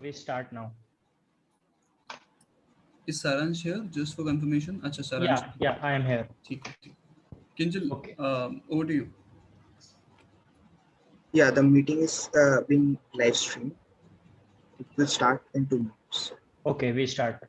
We start now. Is Saransh here? Just for confirmation. Acha, Saransh. Yeah, I am here. ठीक. Kinjal, Okay. over to you. Yeah, the meeting is being live streamed. It will start in 2 minutes. Okay, we start.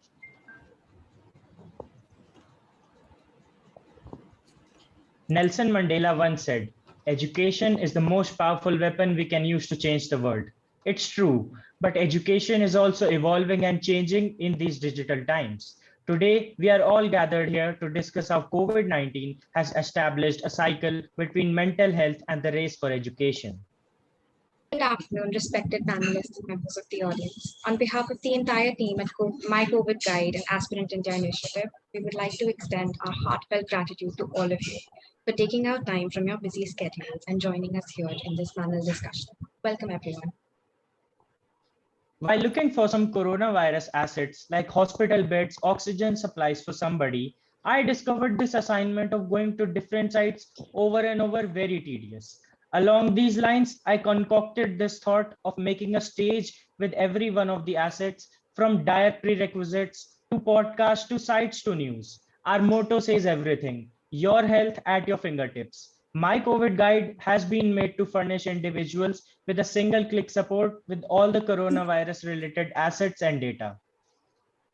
Nelson Mandela once said, "Education is the most powerful weapon we can use to change the world." It's true, but education is also evolving and changing in these digital times. Today, we are all gathered here to discuss how COVID-19 has established a cycle between mental health and the race for education. Good afternoon, respected panelists and members of the audience. On behalf of the entire team at My COVID Guide and Aspirant India Initiative, we would like to extend our heartfelt gratitude to all of you for taking out time from your busy schedules and joining us here in this panel discussion. Welcome, everyone. While looking for some coronavirus assets like hospital beds, oxygen supplies for somebody, I discovered this assignment of going to different sites over and over very tedious. Along these lines, I concocted this thought of making a stage with every one of the assets, from dire prerequisites to podcasts to sites to news. Our motto says everything: your health at your fingertips. My COVID guide has been made to furnish individuals with a single click support with all the coronavirus related assets and data.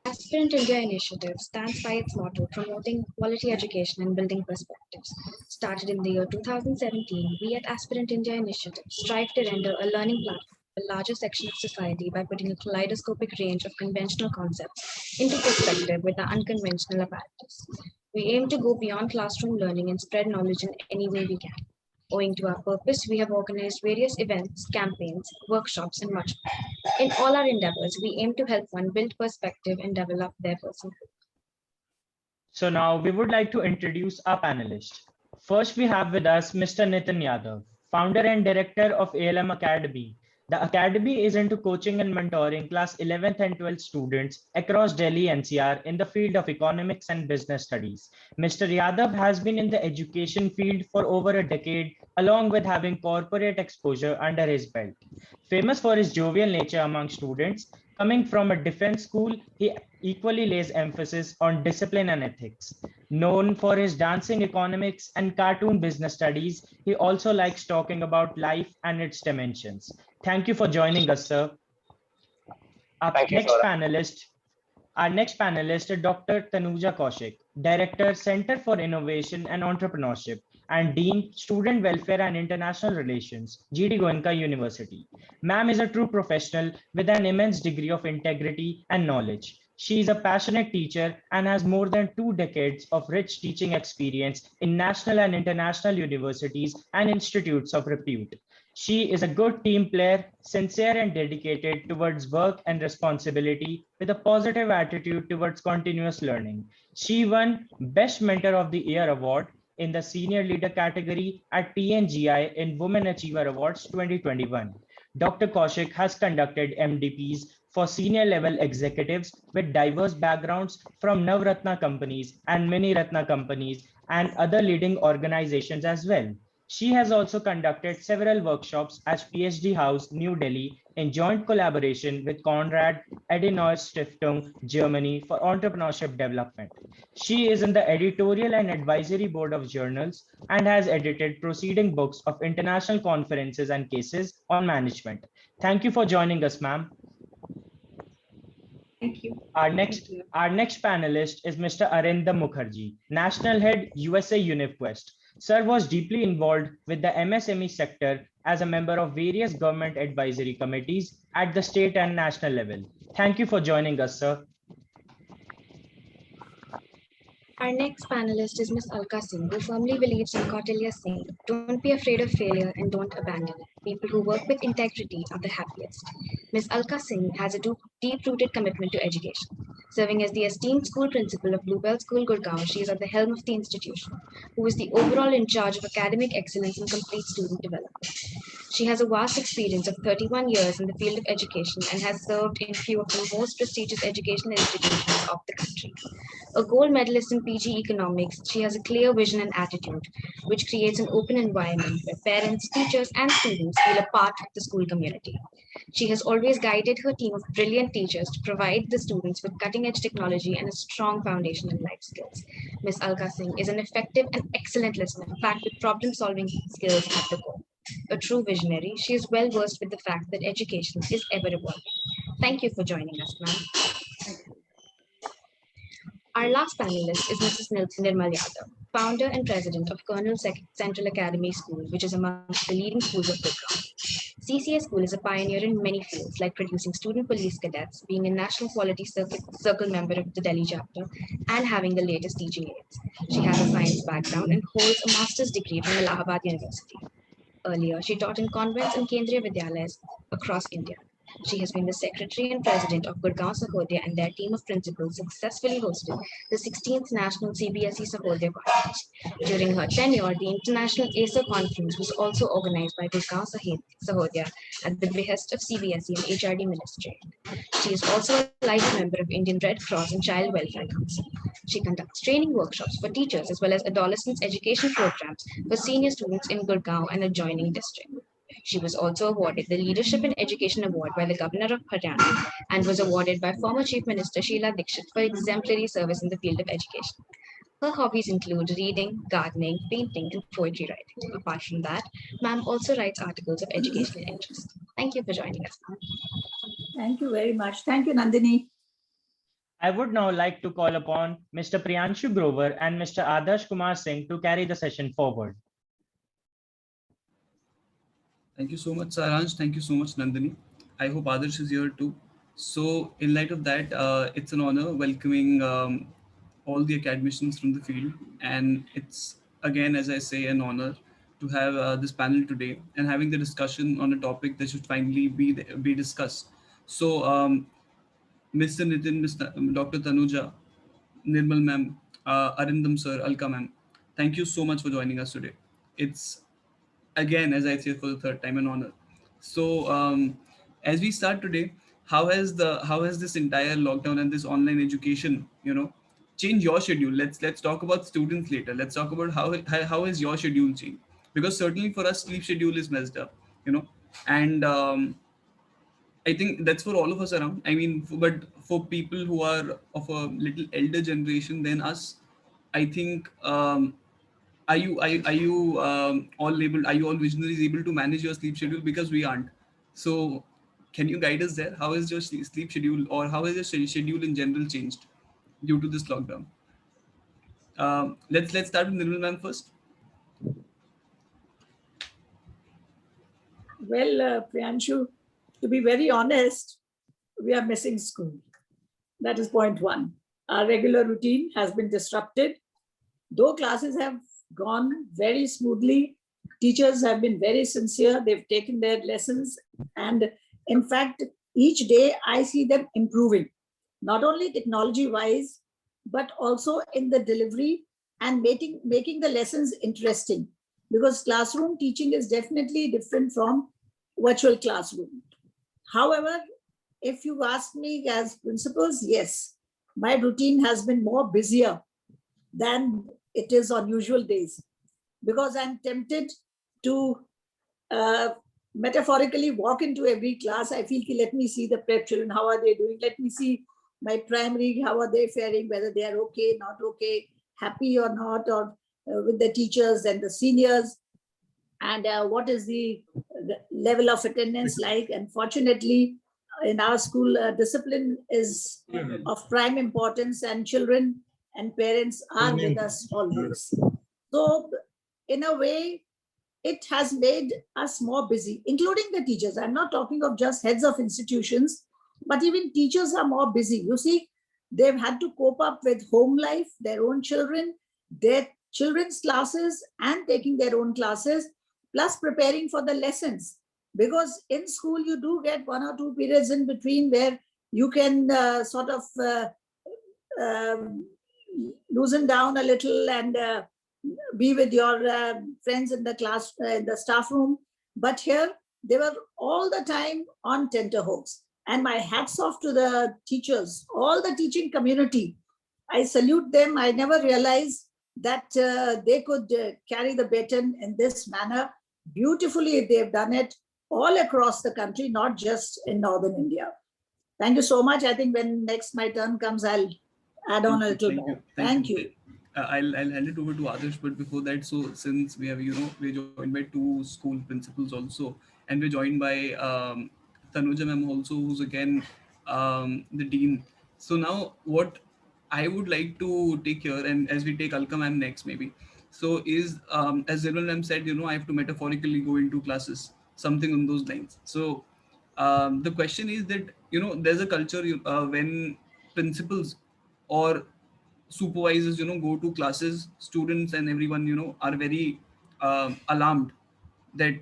Aspirant India Initiative stands by its motto promoting quality education and building perspectives. Started in the year 2017, we at Aspirant India Initiative strive to render a learning platform for a larger section of society by putting a kaleidoscopic range of conventional concepts into perspective with the unconventional apparatus. We aim to go beyond classroom learning and spread knowledge in any way we can. Owing to our purpose, we have organized various events, campaigns, workshops, and much more. In all our endeavors, we aim to help one build perspective and develop their personal growth. So now we would like to introduce our panelists. First, we have with us Mr. Nitin Yadav, founder and director of ALM Academy. The Academy is into coaching and mentoring class 11th and 12th students across Delhi NCR in the field of economics and business studies. Mr. Yadav has been in the education field for over a decade, along with having corporate exposure under his belt. Famous for his jovial nature among students, coming from a defense school, he equally lays emphasis on discipline and ethics. Known for his dancing economics and cartoon business studies, he also likes talking about life and its dimensions. Thank you for joining us, sir. Our next panelist is Dr. Tanuja Kaushik, Director, Center for Innovation and Entrepreneurship, and Dean, Student Welfare and International Relations, GD Goenka University. Ma'am is a true professional with an immense degree of integrity and knowledge. She is a passionate teacher and has more than 2 decades of rich teaching experience in national and international universities and institutes of repute. She is a good team player, sincere and dedicated towards work and responsibility, with a positive attitude towards continuous learning. She won Best Mentor of the Year award in the Senior Leader category at PNGI in Women Achiever Awards 2021. Dr. Kaushik has conducted MDPs for senior level executives with diverse backgrounds from Navratna companies and Mini Ratna companies and other leading organizations as well. She has also conducted several workshops at PhD House, New Delhi, in joint collaboration with Konrad Adenauer Stiftung, Germany, for entrepreneurship development. She is in the editorial and advisory board of journals and has edited preceding books of international conferences and cases on management. Thank you for joining us, ma'am. Thank you. Our next panelist is Mr. Arindam Mukherjee, National Head, USA UnivQuest. Sir was deeply involved with the MSME sector as a member of various government advisory committees at the state and national level. Thank you for joining us, sir. Our next panelist is Ms. Alka Singh, who firmly believes in Kautilya's saying, "Don't be afraid of failure and don't abandon it. People who work with integrity are the happiest." Ms. Alka Singh has a deep-rooted commitment to education. Serving as the esteemed school principal of Bluebell School, Gurgaon, she is at the helm of the institution, who is the overall in charge of academic excellence and complete student development. She has a vast experience of 31 years in the field of education and has served in few of the most prestigious educational institutions of the country. A gold medalist in PG Economics, she has a clear vision and attitude, which creates an open environment where parents, teachers, and students feel a part of the school community. She has always guided her team of brilliant teachers to provide the students with cutting-edge technology and a strong foundation in life skills. Ms. Alka Singh is an effective and excellent listener, packed with problem-solving skills at the core. A true visionary, she is well versed with the fact that education is ever evolving. Thank you for joining us, ma'am. Our last panelist is Mrs. Nirmal Yadav, founder and president of Colonel Central Academy School, which is amongst the leading schools of Gurgaon. CCA School is a pioneer in many fields, like producing student police cadets, being a national quality circle member of the Delhi chapter, and having the latest teaching aids. She has a science background and holds a master's degree from Allahabad University. Earlier, she taught in convents and Kendriya Vidyalayas across India. She has been the secretary and president of Gurgaon Sahodaya, and their team of principals successfully hosted the 16th National CBSE Sahodaya Conference. During her tenure, the International ACER Conference was also organized by Gurgaon Sahodaya at the behest of CBSE and HRD Ministry. She is also a life member of Indian Red Cross and Child Welfare Council. She conducts training workshops for teachers as well as adolescents education programs for senior students in Gurgaon and adjoining district. She was also awarded the Leadership in Education Award by the Governor of Haryana and was awarded by former Chief Minister Sheila Dikshit for exemplary service in the field of education. Her hobbies include reading, gardening, painting, and poetry writing. Apart from that, ma'am also writes articles of educational interest. Thank you for joining us, ma'am. Thank you very much. Thank you, Nandini. I would now like to call upon Mr. Priyanshu Grover and Mr. Adarsh Kumar Singh to carry the session forward. Thank you so much, Saransh. Thank you so much, Nandini. I hope Adarsh is here too. So, in light of that, it's an honor welcoming all the academicians from the field. And it's, again, as I say, an honor to have this panel today and having the discussion on a topic that should finally be discussed. So, Mr. Nitin, Mr. Dr. Tanuja, Nirmal ma'am, Arindam sir, Alka ma'am, thank you so much for joining us today. It's, again, as I say for the third time, an honor. So as we start today, how has this entire lockdown and this online education, change your schedule? Let's talk about students later. Let's talk about how has your schedule changed? Because certainly for us, sleep schedule is messed up, and I think that's for all of us around. I mean, but for people who are of a little elder generation than us, I think. Are you all able? Are you all visionaries able to manage your sleep schedule? Because we aren't. So, can you guide us there? How is your sleep schedule, or how has your schedule in general changed due to this lockdown? Let's start with Nirmal ma'am first. Well, Priyanshu, to be very honest, we are missing school. That is point one. Our regular routine has been disrupted. Though classes have gone very smoothly, teachers have been very sincere. They've taken their lessons. And in fact, each day I see them improving, not only technology-wise, but also in the delivery and making the lessons interesting. Because classroom teaching is definitely different from virtual classroom. However, if you ask me as principals, yes, my routine has been more busier than it is on usual days, because I'm tempted to metaphorically walk into every class. I feel, let me see the prep children, how are they doing? Let me see my primary, how are they faring, whether they are okay, not okay, happy or not, or with the teachers and the seniors, and what is the level of attendance like. And fortunately, in our school, discipline is of prime importance, and children and parents are with us always. So in a way, it has made us more busy, including the teachers. I'm not talking of just heads of institutions, but even teachers are more busy. You see, they've had to cope up with home life, their own children, their children's classes, and taking their own classes, plus preparing for the lessons. Because in school, you do get 1 or 2 periods in between where you can sort of loosen down a little and be with your friends in the class, in the staff room. But here, they were all the time on tenterhooks. And my hats off to the teachers, all the teaching community. I salute them. I never realized that they could carry the baton in this manner. Beautifully, they've done it all across the country, not just in Northern India. Thank you so much. I think when next my turn comes, I'll add on a little more. Thank you. I'll hand it over to Adarsh, but before that, so since we have, we're joined by two school principals also, and we're joined by Tanuja ma'am also, who's again the dean. So now what I would like to take here, and as we take Alka ma'am next maybe, so is as Zirwal ma'am said, I have to metaphorically go into classes, something on those lines. So the question is that, there's a culture when principals or supervisors go to classes, students and everyone are very alarmed that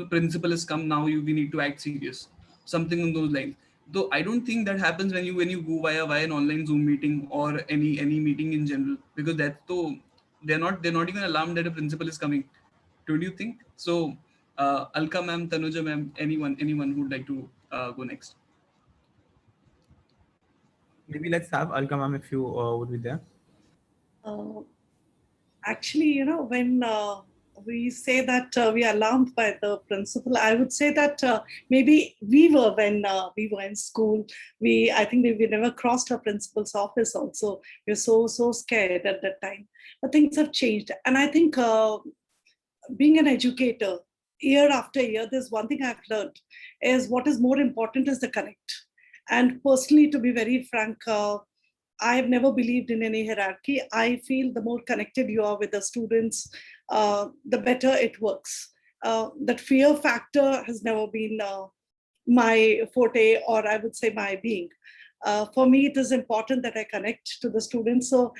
principal has come now, we need to act serious, something on those lines. Though I don't think that happens when you go via an online Zoom meeting or any meeting in general, because that's so they're not even alarmed that a principal is coming. Don't you think so? Alka ma'am, Tanuja ma'am, anyone who'd like to go next? Maybe let's have Alka ma'am if you would be there. Uh, Actually, when we say that we are alarmed by the principal, I would say that maybe we were when we were in school. I think we never crossed our principal's office. Also, we were so scared at that time. But things have changed, and I think being an educator, year after year, there's one thing I've learned is what is more important is the connect. And personally, to be very frank, I have never believed in any hierarchy. I feel the more connected you are with the students, the better it works. That fear factor has never been my forte, or I would say my being. For me, it is important that I connect to the students. So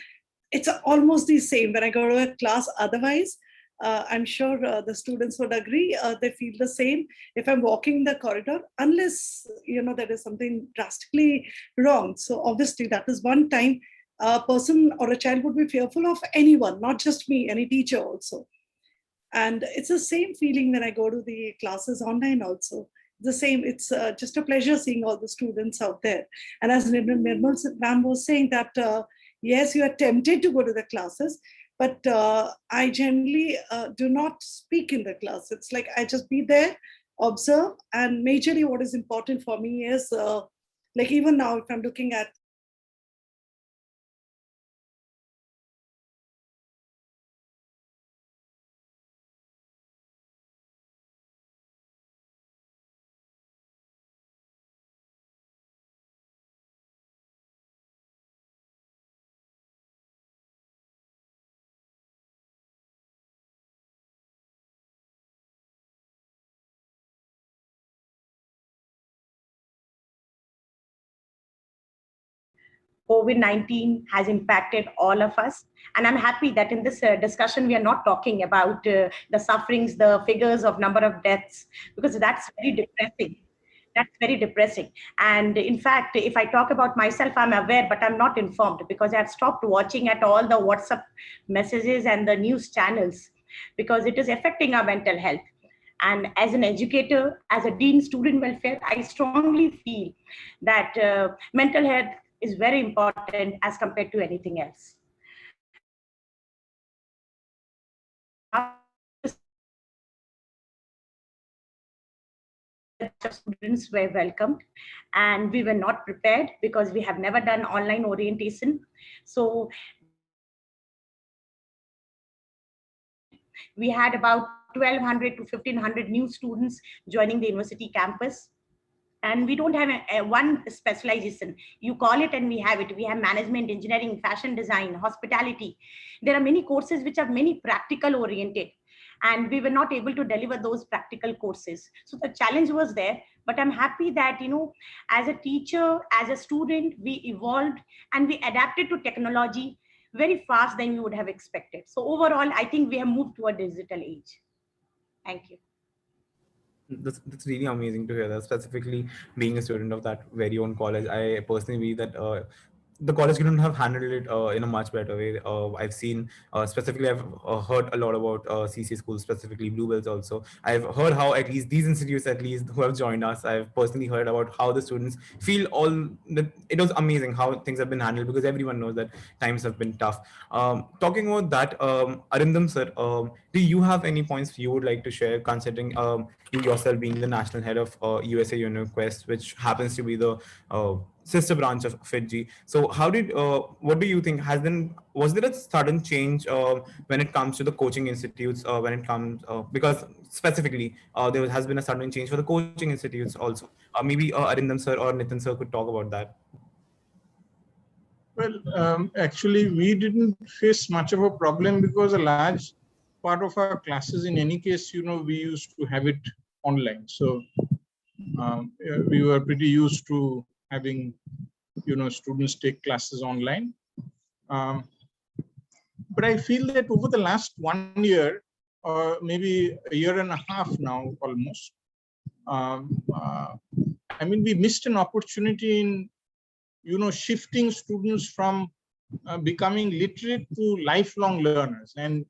it's almost the same when I go to a class. Otherwise, I'm sure the students would agree. They feel the same if I'm walking in the corridor, unless there is something drastically wrong. So obviously, that is one time a person or a child would be fearful of anyone, not just me, any teacher also. And it's the same feeling when I go to the classes online also. The same, it's just a pleasure seeing all the students out there. And as Nirmal ma'am was saying that, yes, you are tempted to go to the classes, but I generally do not speak in the class. It's like I just be there, observe, and majorly what is important for me is like even now, if I'm looking at COVID-19 has impacted all of us. And I'm happy that in this discussion, we are not talking about the sufferings, the figures of number of deaths, because that's very depressing. That's very depressing. And in fact, if I talk about myself, I'm aware, but I'm not informed because I've stopped watching at all the WhatsApp messages and the news channels because it is affecting our mental health. And as an educator, as a dean student welfare, I strongly feel that mental health is very important as compared to anything else. Students were welcomed and we were not prepared because we have never done online orientation. So we had about 1,200 to 1,500 new students joining the university campus. And we don't have one specialization. You call it and we have it. We have management, engineering, fashion design, hospitality. There are many courses which are many practical oriented. And we were not able to deliver those practical courses. So the challenge was there, but I'm happy that, as a teacher, as a student, we evolved and we adapted to technology very fast than we would have expected. So overall, I think we have moved to a digital age. Thank you. That's really amazing to hear that, specifically being a student of that very own college. I personally believe that the college couldn't have handled it in a much better way. I've seen, specifically, I've heard a lot about CC schools, specifically Bluebells also. I've heard how at least these institutes, at least who have joined us, I've personally heard about how the students feel all that. It was amazing how things have been handled, because everyone knows that times have been tough. Talking about that, Arindam sir, do you have any points you would like to share, considering you yourself being the national head of USA UniQuest, which happens to be the sister branch of Fiji? So how did what do you think has been, was there a sudden change when it comes to the coaching institutes, when it comes because specifically there has been a sudden change for the coaching institutes also? Maybe Arindam sir or Nitin sir could talk about that. Well, actually, we didn't face much of a problem because a large part of our classes, in any case, we used to have it online. So we were pretty used to having, students take classes online. But I feel that over the last 1 year, or maybe a year and a half now, almost, I mean, we missed an opportunity in shifting students from becoming literate to lifelong learners, and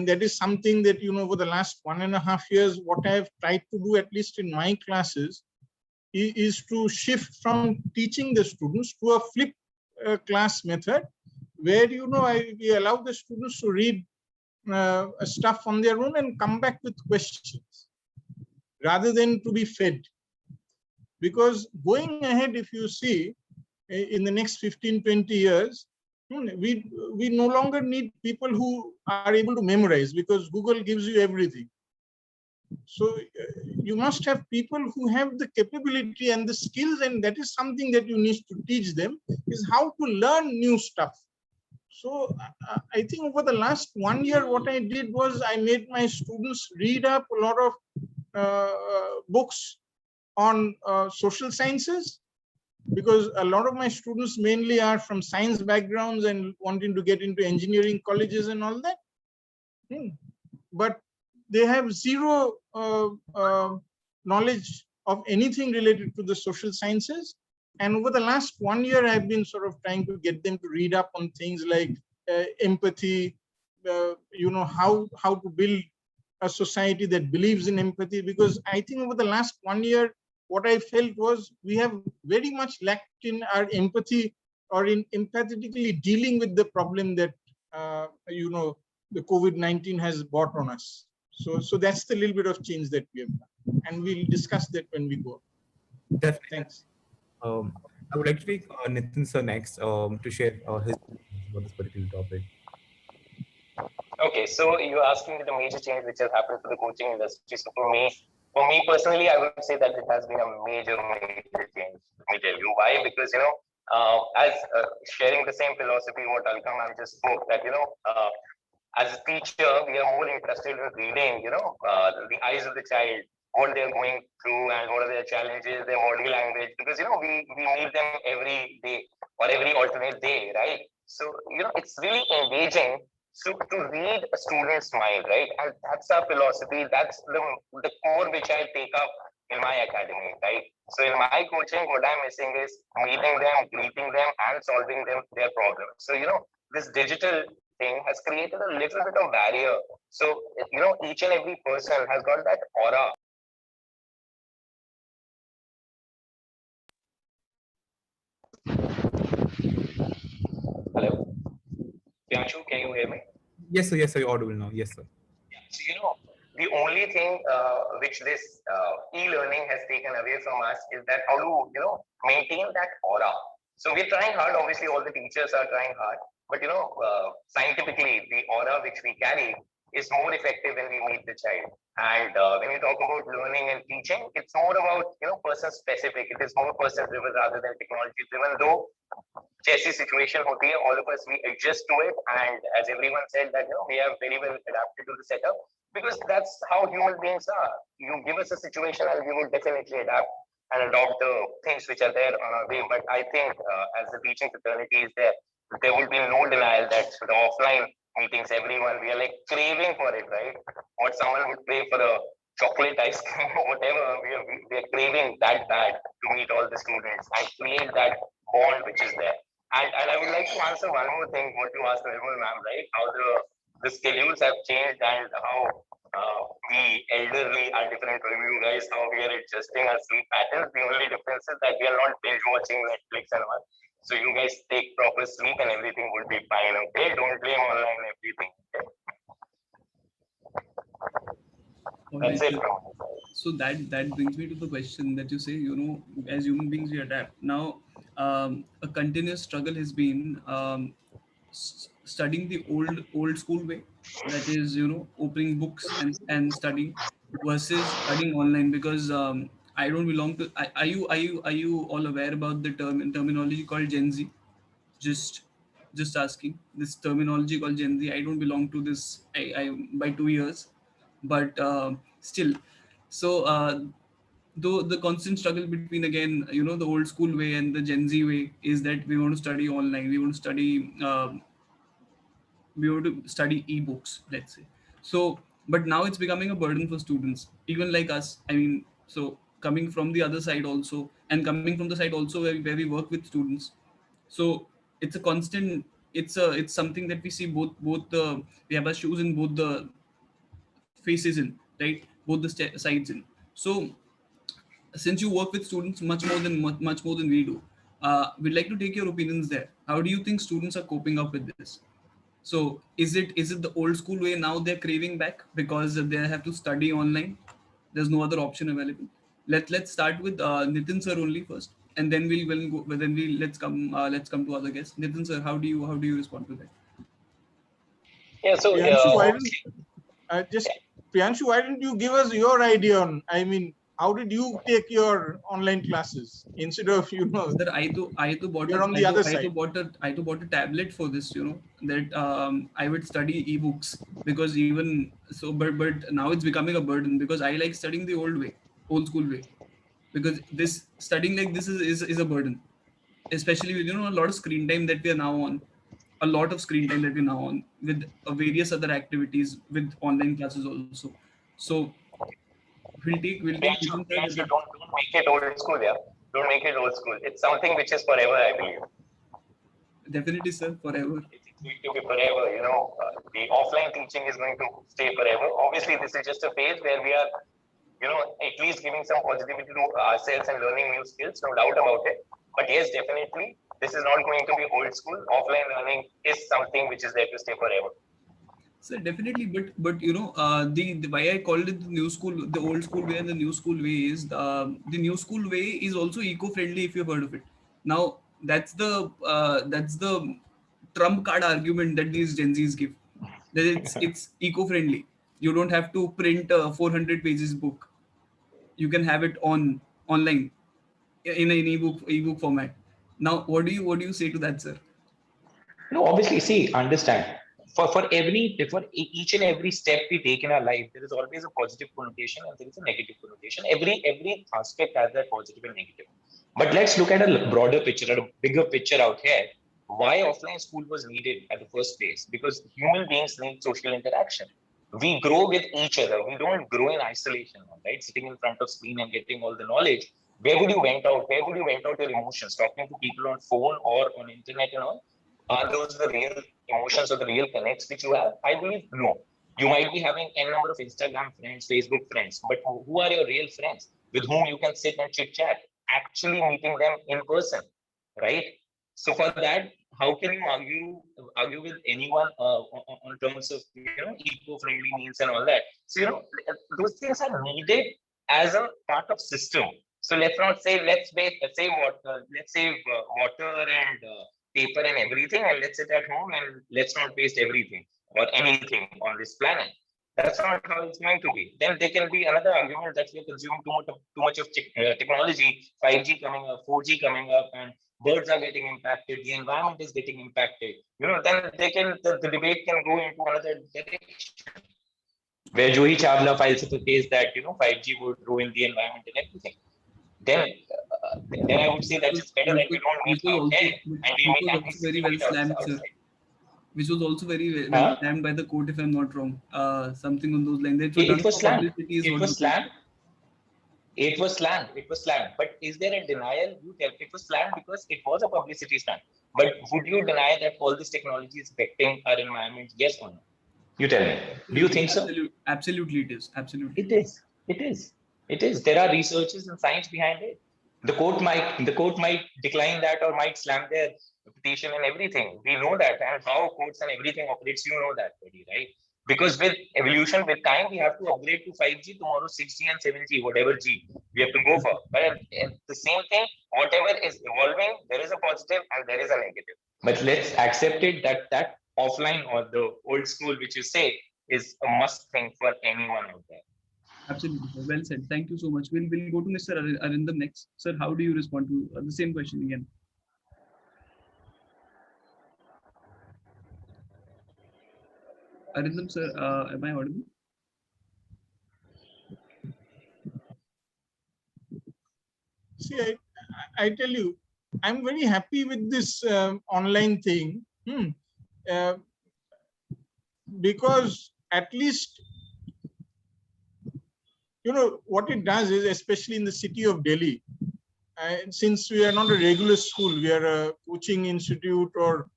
that is something that over the last 1.5 years, what I have tried to do, at least in my classes, is to shift from teaching the students to a flip class method, where we allow the students to read stuff on their own and come back with questions rather than to be fed. Because going ahead, if you see, in the next 15-20 years, we no longer need people who are able to memorize, because Google gives you everything. So you must have people who have the capability and the skills, and that is something that you need to teach them, is how to learn new stuff. So I think over the last 1 year, what I did was I made my students read up a lot of books on social sciences, because a lot of my students mainly are from science backgrounds and wanting to get into engineering colleges and all that. But they have zero knowledge of anything related to the social sciences. And over the last 1 year, I've been sort of trying to get them to read up on things like empathy, how to build a society that believes in empathy. Because I think over the last 1 year, what I felt was we have very much lacked in our empathy, or in empathetically dealing with the problem that the COVID-19 has brought on us. So that's the little bit of change that we have done, and we'll discuss that when we go. Definitely. Thanks. I would like to take Nitin sir next to share his about this particular topic. Okay, so you're asking the major change which has happened to the coaching industry. So for me personally, I would say that it has been a major change. Let me tell you why. Because as sharing the same philosophy what Alka ma'am just spoke, that as a teacher, we are more interested in reading, the eyes of the child, what they're going through and what are their challenges, their body language, because we meet them every day or every alternate day, right? So it's really engaging. So to read a student's mind, right? And that's our philosophy. That's the core which I take up in my academy, right? So in my coaching, what I'm missing is meeting them, greeting them, and solving their problems. So this digital thing has created a little bit of barrier. So each and every person has got that aura. Hello, Pianshu, can you hear me? Yes, sir. Yes, sir. You're audible now. Yes, sir. So the only thing which this e-learning has taken away from us is that how to maintain that aura. So we're trying hard. Obviously, all the teachers are trying hard, but scientifically, the aura which we carry is more effective when we meet the child. And when you talk about learning and teaching, it's more about person specific. It is more person driven rather than technology driven. Though जैसी situation होती है, all of us we adjust to it, and as everyone said that we are very well adapted to the setup, because that's how human beings are. You give us a situation and we will definitely adapt and adopt the things which are there on our way. But I think as the teaching fraternity is there will be no denial that the offline meetings, everyone, we are like craving for it, right? What someone would pay for a chocolate ice cream or whatever, we are craving that bad to meet all the students and create that bond which is there. And I would like to answer one more thing, what you asked Nirmal ma'am, right? How the schedules have changed and how we elderly are different from you guys, how we are adjusting our sleep patterns. The only difference is that we are not binge watching Netflix and all. So you guys take proper sleep and everything would be fine, okay? Don't blame online everything, okay? That's it from my side. So that brings me to the question that you say, as human beings we adapt. Now, a continuous struggle has been studying the old school way, that is, opening books and studying, versus studying online. Because I don't belong to. Are you all aware about the terminology called Gen Z? Just just asking, this terminology called Gen Z. I don't belong to this. I by 2 years, but still. So though the constant struggle between, again, the old school way and the Gen Z way is that we want to study online. We want to study ebooks, let's say. So, but now it's becoming a burden for students, even like us. I mean, so coming from the other side also, and coming from the side also where we work with students. So it's a constant. It's something that we see both the we have our shoes in both the faces in, right? Both the sides in. So since you work with students much more than we do, we'd like to take your opinions there. How do you think students are coping up with this? So is it the old school way now they're craving back because they have to study online? There's no other option available. Let's start with Nitin sir only first, and then we'll go. Then we let's come to other guests. Nitin sir, how do you respond to that? Yeah, so Priyanshu, why don't obviously, just Priyanshu, why don't you give us your idea on? I mean, how did you take your online classes instead of Sir, I to bought you're on the other I to side? bought a tablet for this. That I would study ebooks, because even so, but now it's becoming a burden because I like studying the old school way, because this studying like this is a burden, especially with a lot of screen time that we are now on, a lot of screen time that we're now on with various other activities with online classes also. So we'll take Priyanshu, Nitin sir with Priyanshu, it. don't make it old school, yeah. Don't make it old school. It's something which is forever, I believe. Definitely, sir, forever. It's going to be forever. The offline teaching is going to stay forever. Obviously, this is just a phase where we are, at least giving some positivity to ourselves and learning new skills, no doubt about it. But yes, definitely, this is not going to be old school. Offline learning is something which is there to stay forever. So definitely, but the why I called it the new school, the old school way and the new school way is the new school way is also eco-friendly, if you've heard of it. Now that's the trump card argument that these Gen Zs give, that it's eco-friendly. You don't have to print a 400 pages book. You can have it online in an ebook format. Now, what do you say to that, sir? No, obviously, see, understand. For each and every step we take in our life, there is always a positive connotation and there is a negative connotation. Every aspect has that positive and negative. But let's look at a broader picture, a bigger picture out here. Why offline school was needed at the first place? Because human beings need social interaction. We grow with each other. We don't grow in isolation, right? Sitting in front of screen and getting all the knowledge. Where would you went out? Where would you went out your emotions? Talking to people on phone or on internet and all? Are those the real emotions or the real connects which you have? I believe no. You might be having n number of Instagram friends, Facebook friends, but who are your real friends with whom you can sit and chit chat? Actually meeting them in person, right? So for that, how can you argue with anyone on terms of eco-friendly means and all that? So those things are needed as a part of system. So let's not say let's save water and paper and everything, and let's sit at home and let's not waste everything or anything on this planet. That's not how it's going to be. Then there can be another argument that we are consuming too much of technology, 5G coming up, 4G coming up, and birds are getting impacted, the environment is getting impacted. Then the debate can go into another direction, where Joey Chawla files a case that 5G would ruin the environment and everything. Then I would say that it's better that we don't meet out there and we Which meet was at also least very we well meet slammed, sir. outside. Which was also very well Huh? slammed by the court, if I'm not wrong. Something on those lines. It was done It was for slammed. publicity, is It what was the court slammed. said. It was slammed. It was slammed. But is there a denial? You tell. It was slammed because it was a publicity stunt. But would you deny that all this technology is affecting our environment? Yes or no? You tell me. Do you think so? Absolutely, it is. Absolutely. It is. It is. It is. There are researches and science behind it. The court might decline that or might slam their petition and everything. We know that, and how courts and everything operates. You know that, already, right? Because with evolution, with time, we have to upgrade to 5G tomorrow, 6G and 7G, whatever G we have to go for. But at the same thing, whatever is evolving, there is a positive and there is a negative. But let's accept it that that offline or the old school, which you say, is a must thing for anyone out there. Absolutely, sir. Well said. Thank you so much. We'll go to Mr. Arindam next. Sir, how do you respond to the same question again? Arindam, sir, am I audible? See, I tell you, I'm very happy with this online thing because at least, what it does is, especially in the city of Delhi, since we are not a regular school, we are a coaching institute or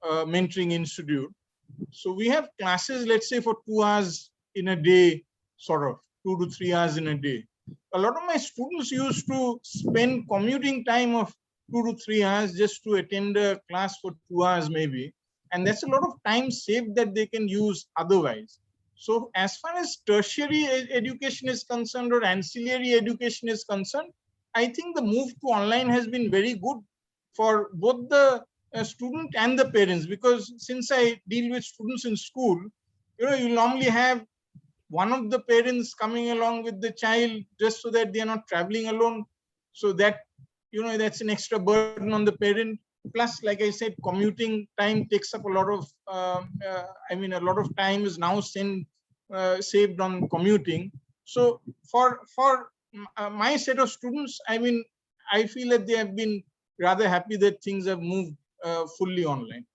a mentoring institute. So we have classes, let's say, for 2 hours in a day, sort of 2 to 3 hours in a day. A lot of my students used to spend commuting time of 2 to 3 hours just to attend a class for 2 hours maybe. And that's a lot of time saved that they can use otherwise. So as far as tertiary education is concerned or ancillary education is concerned, I think the move to online has been very good for both the student and the parents, because since I deal with students in school, you normally have one of the parents coming along with the child just so that they are not traveling alone. So that, that's an extra burden on the parent. Plus, like I said, commuting time takes up a lot of, a lot of time is now saved on commuting. So for my set of students, I feel that they have been rather happy that things have moved fully online.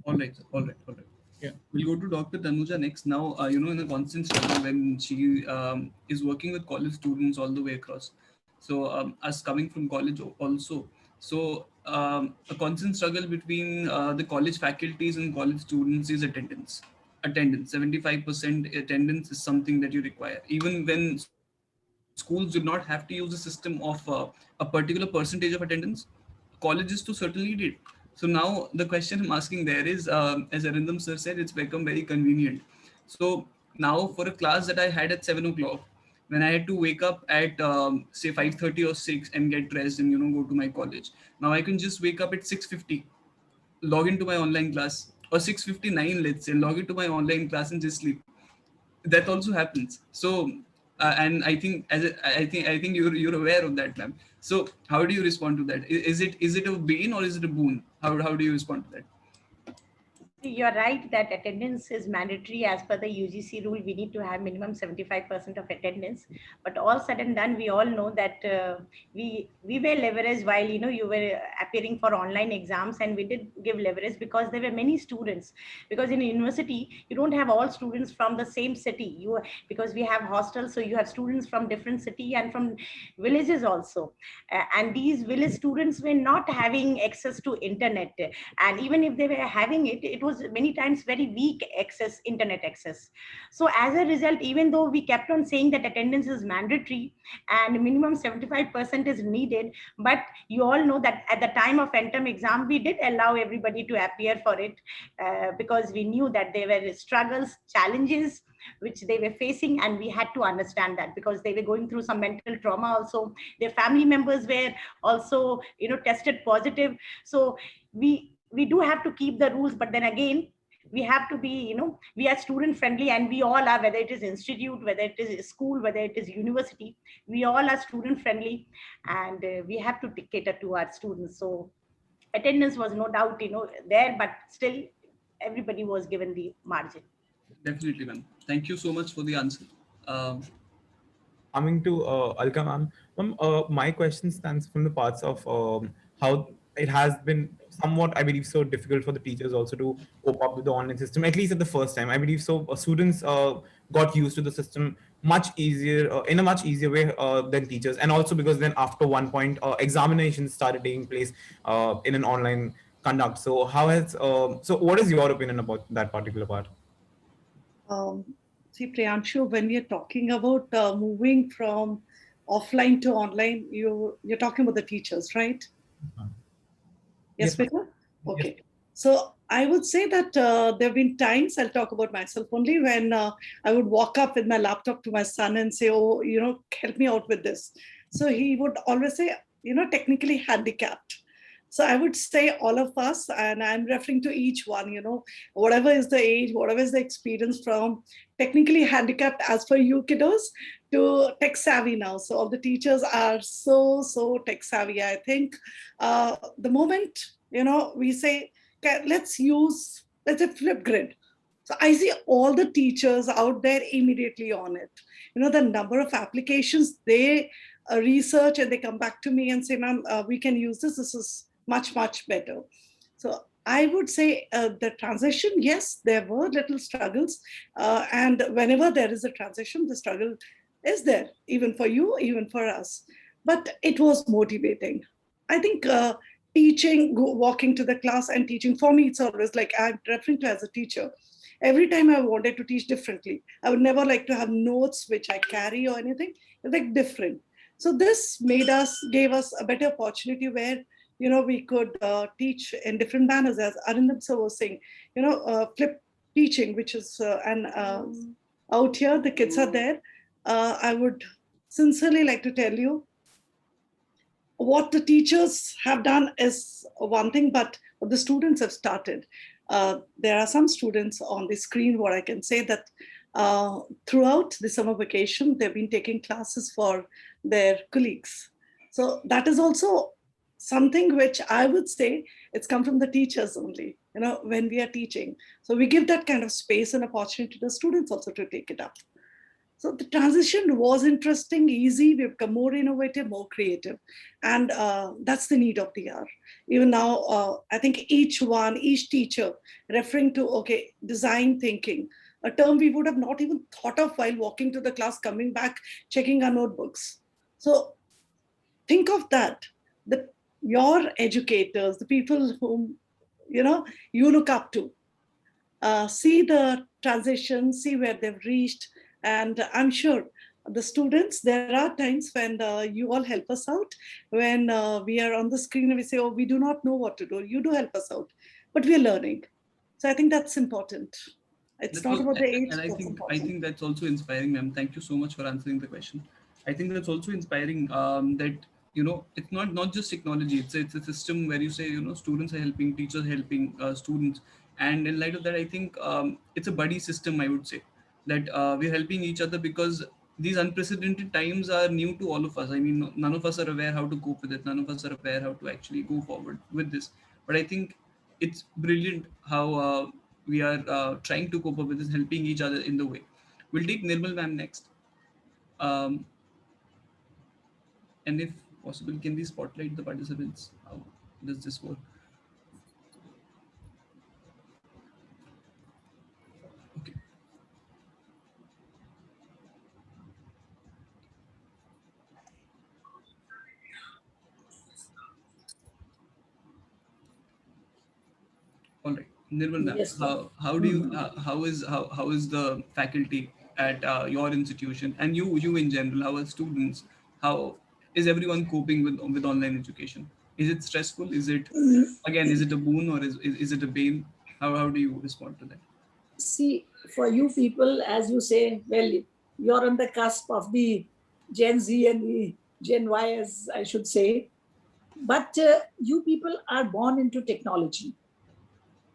All right. Yeah. We'll go to Dr. Tanuja next. Now, in a constant struggle when she is working with college students all the way across. So us coming from college also. So a constant struggle between the college faculties and college students is attendance. 75% attendance is something that you require. Even when schools do not have to use a system of a particular percentage of attendance, colleges to certainly did. So now the question I'm asking there is, as Arindam sir said, it's become very convenient. So now for a class that I had at 7 o'clock, when I had to wake up at say 5:30 or 6 and get dressed and go to my college, now I can just wake up at 6:50, log into my online class, or 6:59, let's say, log into my online class and just sleep. That also happens. So and I think I think you're aware of that, ma'am. So how do you respond to that? Is it a bane or is it a boon? How do you respond to that? You're right that attendance is mandatory as per the UGC rule. We need to have minimum 75% of attendance. But all said and done, we all know that we were leveraged while you were appearing for online exams, and we did give leverage because there were many students. Because in university, you don't have all students from the same city. Because we have hostels, so you have students from different city and from villages also. And these village students were not having access to internet, and even if they were having it, it was many times very weak internet access. So as a result, even though we kept on saying that attendance is mandatory and minimum 75% is needed, but you all know that at the time of entram exam, we did allow everybody to appear for it because we knew that there were struggles, challenges which they were facing, and we had to understand that because they were going through some mental trauma also. Their family members were also tested positive. So we do have to keep the rules, but then again, we have to be, we are student friendly, and we all are, whether it is institute, whether it is school, whether it is university, we all are student friendly, and we have to cater to our students. So attendance was no doubt there, but still everybody was given the margin. Definitely, ma'am. Thank you so much for the answer. Coming to Alka, ma'am, my question stands from the parts of how it has been somewhat, I believe, difficult for the teachers also to cope up with the online system, at least at the first time. I believe so. Students got used to the system much easier, in a much easier way than teachers. And also because then after one point, examinations started taking place in an online conduct. So how has so what is your opinion about that particular part? Um, See, Priyanshu, when we are talking about moving from offline to online, you're talking about the teachers, right? Yes, Yes, ma'am. Peter? Yes. Okay. So I would say that there have been times, I'll talk about myself only, when I would walk up with my laptop to my son and say, oh, help me out with this. So he would always say, technically handicapped. So I would say all of us, and I'm referring to each one, whatever is the age, whatever is the experience, from technically handicapped as per you kiddos to tech savvy now. So all the teachers are so tech savvy. I think the moment, we say, okay, let's say Flipgrid. So I see all the teachers out there immediately on it. The number of applications they research, and they come back to me and say, ma'am, we can use this. This is much better. So I would say the transition, yes, there were little struggles. And whenever there is a transition, the struggle is there, even for you, even for us. But it was motivating. I think teaching, walking to the class and teaching, for me, it's always like I'm referring to as a teacher. Every time I wanted to teach differently. I would never like to have notes which I carry or anything. It's like different. So this gave us a better opportunity where, we could teach in different manners, as Arindam sir was saying, flip teaching, which is, out here, the kids are there. I would sincerely like to tell you, what the teachers have done is one thing, but what the students have started. There are some students on the screen where I can say that throughout the summer vacation, they've been taking classes for their colleagues. So that is also something which I would say it's come from the teachers only, when we are teaching. So we give that kind of space and opportunity to the students also to take it up. So the transition was interesting, easy. We've become more innovative, more creative. And that's the need of the hour. Even now, I think each teacher referring to, okay, design thinking, a term we would have not even thought of while walking to the class, coming back, checking our notebooks. So think of that your educators, the people whom, you look up to, see the transition, see where they've reached. And I'm sure the students, there are times when you all help us out. When we are on the screen and we say, oh, we do not know what to do. You do help us out, but we're learning. So I think that's important. It's not about the age. And I think that's also inspiring, ma'am. Thank you so much for answering the question. I think that's also inspiring, that it's not just technology. It's a system where you say, students are helping, teachers helping students, and in light of that, I think it's a buddy system. I would say that we're helping each other, because these unprecedented times are new to all of us. I mean, none of us are aware how to cope with it. None of us are aware how to actually go forward with this. But I think it's brilliant how we are trying to cope up with this, helping each other in the way. We'll take Nirmal ma'am next. Um, and if possible, can we spotlight the participants? How does this work? Okay. All right, Nirmal ma'am, Yes, how do you how is the faculty at your institution, and you in general? How are students? How is everyone coping with online education? Is it stressful? Is it, again, is it a boon, or is it a bane? How do you respond to that? see, for you people, as you say, well, you're on the cusp of the Gen Z and the Gen Y, as I should say. But you people are born into technology.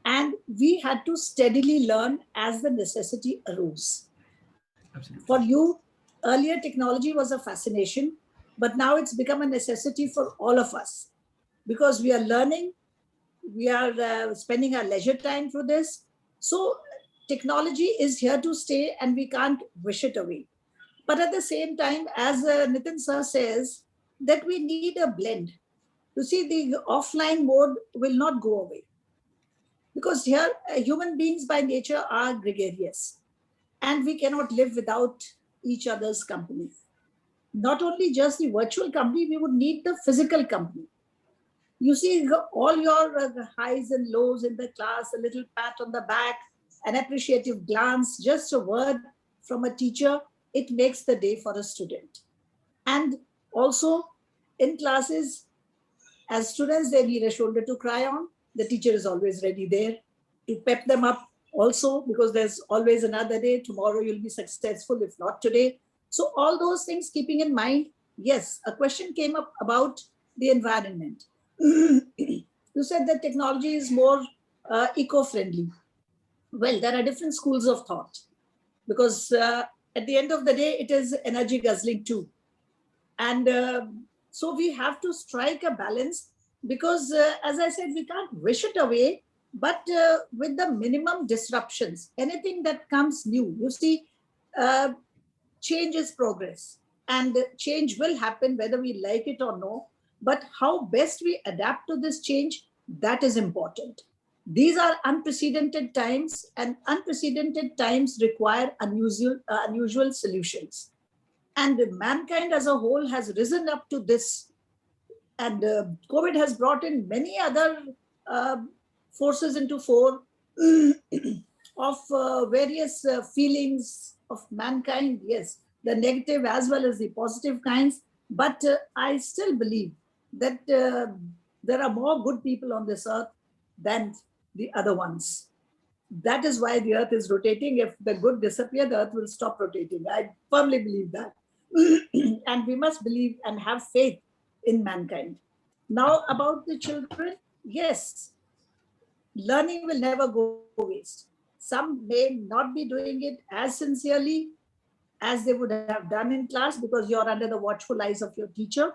And we had to steadily learn as the necessity arose. Absolutely. For you, earlier technology was a fascination, but now it's become a necessity for all of us, because we are learning, we are spending our leisure time through this. So technology is here to stay and we can't wish it away. But at the same time, as Nitin sir says, that we need a blend. You see, the offline mode will not go away, because here human beings by nature are gregarious. and we cannot live without each other's company. Not only just the virtual company, we would need the physical company. You see all your highs and lows in the class, a little pat on the back, an appreciative glance, just a word from a teacher, it makes the day for a student. And also in classes, as students, they need a shoulder to cry on. The teacher is always ready there to pep them up also, because there's always another day. Tomorrow you'll be successful, if not today. So all those things keeping in mind, yes, a question came up about the environment. You said that technology is more eco-friendly. Well, there are different schools of thought, because at the end of the day, it is energy guzzling too. And so we have to strike a balance, because as I said, we can't wish it away, but with the minimum disruptions, anything that comes new, you see, change is progress, and change will happen whether we like it or no. But how best we adapt to this change, that is important. These are unprecedented times, and unprecedented times require unusual solutions. And mankind as a whole has risen up to this. And COVID has brought in many other forces into fore of various feelings of mankind. Yes, the negative as well as the positive kinds. But I still believe that there are more good people on this earth than the other ones. That is why the earth is rotating. If the good disappear, the earth will stop rotating. I firmly believe that. And we must believe and have faith in mankind. Now, about the children, yes, learning will never go waste. Some may not be doing it as sincerely as they would have done in class, because you're under the watchful eyes of your teacher.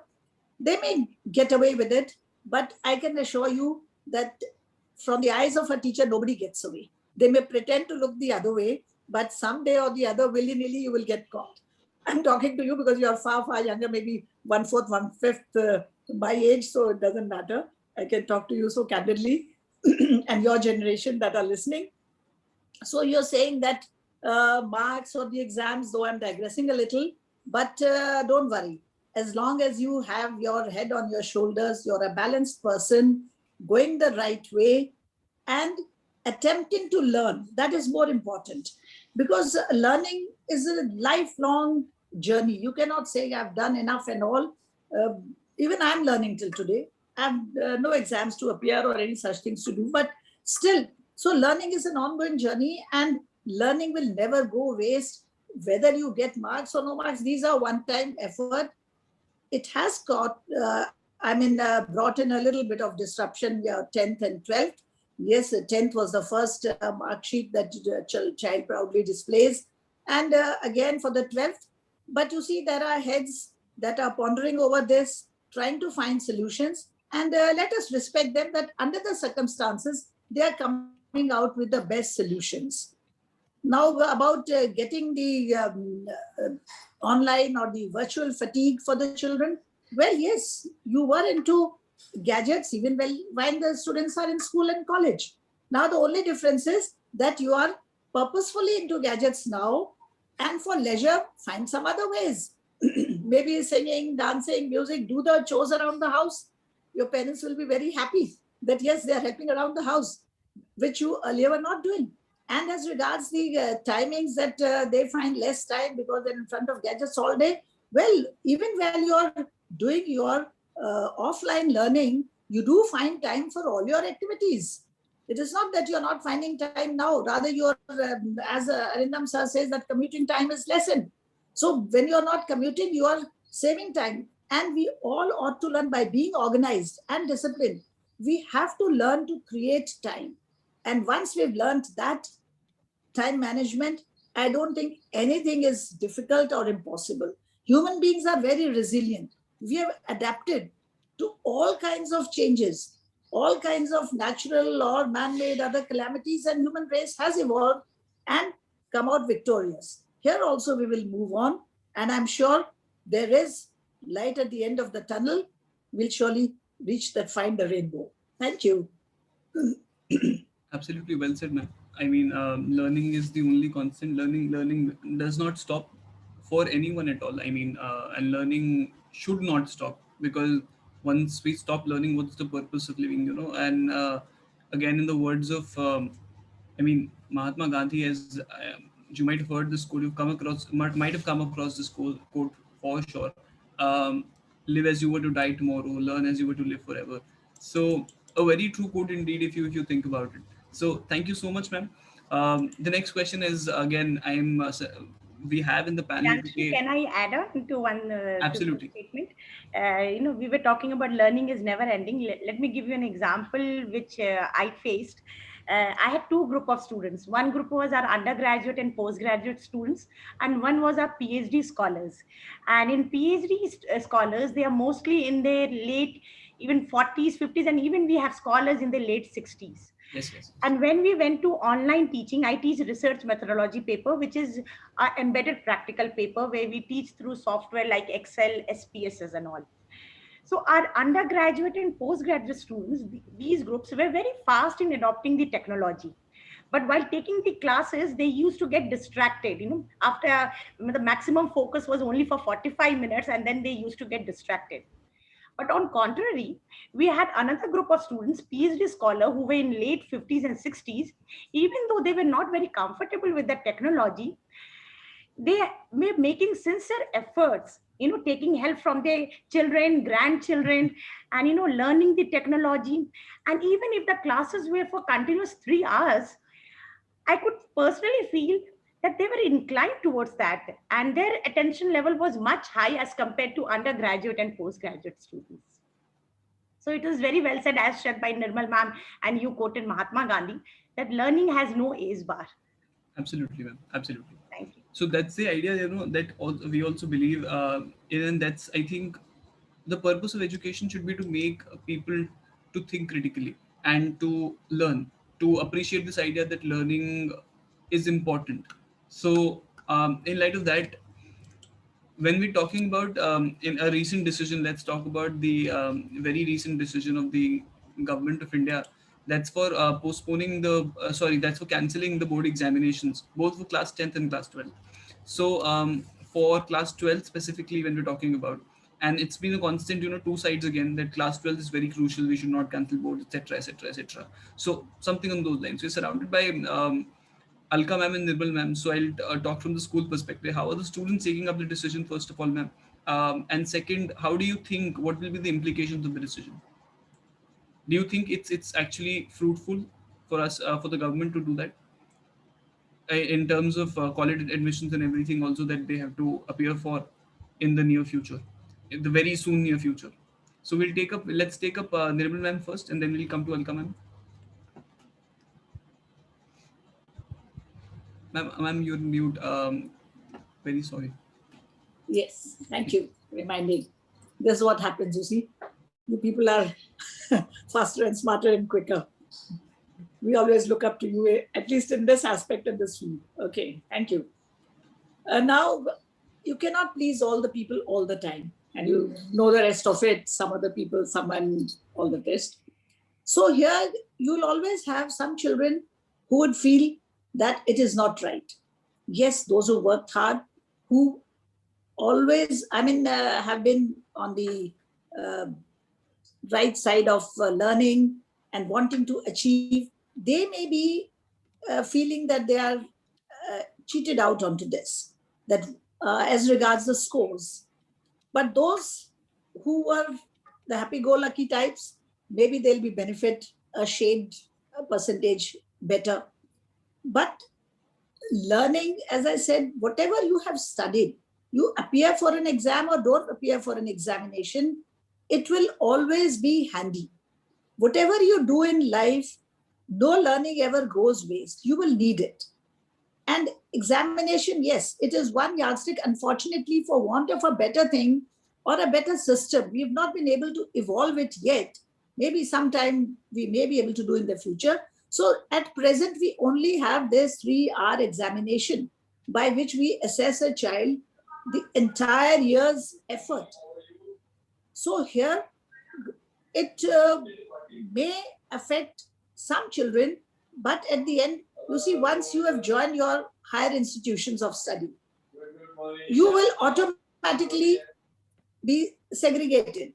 They may get away with it, but I can assure you that from the eyes of a teacher, nobody gets away. They may pretend to look the other way, but someday or the other, willy-nilly, you will get caught. I'm talking to you because you're far, far younger, maybe 1/4, 1/5 my age, so it doesn't matter. I can talk to you so candidly, and your generation that are listening. So you're saying that marks or the exams, though I'm digressing a little, but don't worry. As long as you have your head on your shoulders, you're a balanced person, going the right way, and attempting to learn. That is more important, because learning is a lifelong journey. You cannot say I've done enough and all. Even I'm learning till today. I have no exams to appear or any such things to do, but still, so learning is an ongoing journey, and learning will never go waste. Whether you get marks or no marks, these are one-time effort. It has got, brought in a little bit of disruption, 10th and 12th. Yes, 10th was the first mark sheet that child proudly displays. And again for the 12th. But you see, there are heads that are pondering over this, trying to find solutions. And let us respect them, that under the circumstances, they are coming out with the best solutions. Now, about getting the online or the virtual fatigue for the children, well, yes, you were into gadgets even when the students are in school and college. Now, the only difference is that you are purposefully into gadgets now, and for leisure, find some other ways. Maybe singing, dancing, music, do the chores around the house. Your parents will be very happy that, yes, they are helping around the house, which you earlier were not doing. And as regards the timings that they find less time because they're in front of gadgets all day, well, even while you're doing your offline learning, you do find time for all your activities. It is not that you're not finding time now, rather you're, as Arindam sir says, that commuting time is lessened. So when you're not commuting, you are saving time. And we all ought to learn by being organized and disciplined. We have to learn to create time. And once we've learned that time management, I don't think anything is difficult or impossible. Human beings are very resilient. We have adapted to all kinds of changes, all kinds of natural or man-made other calamities, and human race has evolved and come out victorious. Here also we will move on, and I'm sure there is light at the end of the tunnel. We'll surely reach that, find the rainbow. Thank you. Absolutely well said, ma'am. I mean, learning is the only constant. Learning does not stop for anyone at all. I mean, and learning should not stop, because once we stop learning, what's the purpose of living? And again, in the words of, I mean, Mahatma Gandhi, as you might have heard this quote, you've come across, might have come across this quote for sure. Um, Live as you were to die tomorrow, learn as you were to live forever. So a very true quote indeed, if you think about it. So thank you so much, ma'am. The next question is, again, we have in the panel Janshi, today. can I add on to one to the Absolutely. statement? We were talking about learning is never ending. Let me give you an example which I faced. I had two group of students. One group was our undergraduate and postgraduate students, and one was our PhD scholars. And in PhD scholars, they are mostly in their late, even 40s, 50s, and even we have scholars in the late 60s. Yes. And when we went to online teaching, I teach research methodology paper, which is our embedded practical paper where we teach through software like Excel, SPSS and all. So our undergraduate and postgraduate students, these groups were very fast in adopting the technology. But while taking the classes, they used to get distracted. After the maximum focus was only for 45 minutes, and then they used to get distracted. But on contrary, we had another group of students, PhD scholar, who were in late 50s and 60s. Even though they were not very comfortable with the technology, they were making sincere efforts, taking help from their children, grandchildren, and, learning the technology. And even if the classes were for continuous 3 hours, I could personally feel that they were inclined towards that, and their attention level was much high as compared to undergraduate and postgraduate students. So it was very well said, as said by Nirmal ma'am, and you quoted Mahatma Gandhi, that learning has no age bar. Absolutely, ma'am. Absolutely. Thank you. So that's the idea, that we also believe in, and that's, I think, the purpose of education should be to make people to think critically and to learn, to appreciate this idea that learning is important. So in light of that, when we're talking about in a recent decision, let's talk about the very recent decision of the government of India. That's for postponing that's for cancelling the board examinations, both for class 10th and class 12th. So for class 12 specifically, when we're talking about, and it's been a constant, two sides again, that class 12 is very crucial, we should not cancel boards, etc., etc., etc. So something on those lines. We're surrounded by Alka ma'am and Nirmal ma'am. So I'll talk from the school perspective. How are the students taking up the decision, first of all, ma'am? And second, how do you think, what will be the implications of the decision? Do you think it's actually fruitful for us, for the government to do that? In terms of college admissions and everything also that they have to appear for in the near future, in the very soon near future. So let's take up Nirmal ma'am first, and then we'll come to Alka ma'am. Ma'am, you're mute. Very sorry. Yes, thank you for reminding. This is what happens, you see. You people are faster and smarter and quicker. We always look up to you, at least in this aspect of this field. Okay, thank you. Now, you cannot please all the people all the time. And you know the rest of it, some other people, someone, all the rest. So here, you'll always have some children who would feel that it is not right. Yes, those who worked hard, who always, have been on the right side of learning and wanting to achieve, they may be feeling that they are cheated out onto this, that as regards the scores. But those who were the happy-go-lucky types, maybe they'll be benefit a shade percentage better. But learning, as I said, whatever you have studied, you appear for an exam or don't appear for an examination, it will always be handy. Whatever you do in life, no learning ever goes waste. You will need it. And examination, yes, it is one yardstick. Unfortunately, for want of a better thing or a better system, we have not been able to evolve it yet. Maybe sometime we may be able to do in the future. So at present, we only have this 3-hour examination by which we assess a child the entire year's effort. So here, it may affect some children, but at the end, You see, once you have joined your higher institutions of study, you will automatically be segregated.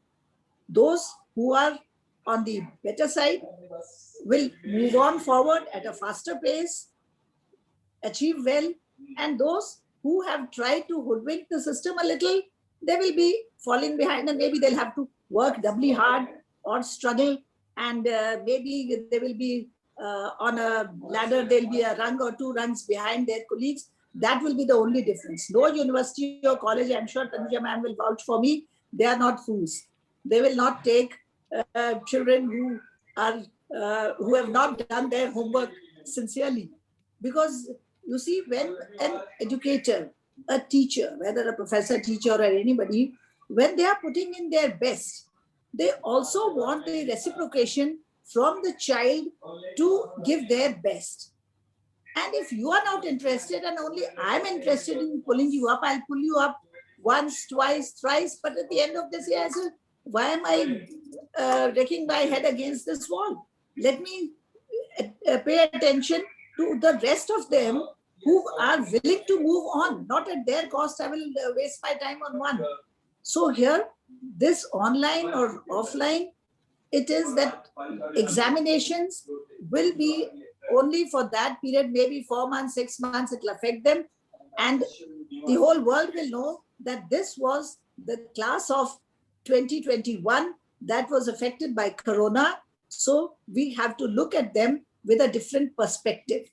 Those who are on the better side will move on forward at a faster pace, achieve well, and those who have tried to hoodwink the system a little, they will be falling behind, and maybe they'll have to work doubly hard or struggle, and maybe they will be on a ladder, they'll be a rung or two rungs behind their colleagues. That will be the only difference. No university or college, I'm sure Tanuja ma'am will vouch for me, they are not fools. They will not take children who have not done their homework sincerely. Because you see, when an educator, a teacher, whether a professor, teacher, or anybody, when they are putting in their best, they also want the reciprocation from the child to give their best. And if you are not interested and only I'm interested in pulling you up, I'll pull you up once, twice, thrice. But at the end of this year, I say, why am I wrecking my head against this wall? Let me pay attention to the rest of them who are willing to move on, not at their cost. I will waste my time on one. So here, this online or offline, it is that examinations will be only for that period, maybe 4 months, 6 months, it will affect them. And the whole world will know that this was the class of 2021 that was affected by Corona. So we have to look at them with a different perspective.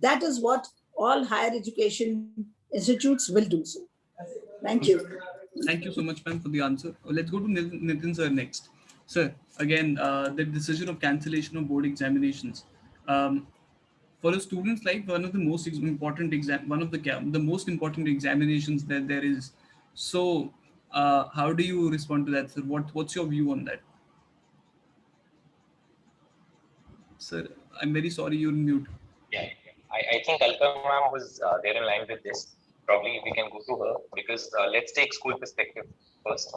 That is what all higher education institutes will do so. Thank you. Thank you so much, ma'am, for the answer. Let's go to Nitin sir next. Sir, again, the decision of cancellation of board examinations. For a student's life, one of the most important the most important examinations that there is. So, how do you respond to that, sir? What's your view on that? Sir, I'm very sorry, you're mute. Yeah, I think Alka ma'am was there in line with this. Probably we can go to her because let's take school perspective first.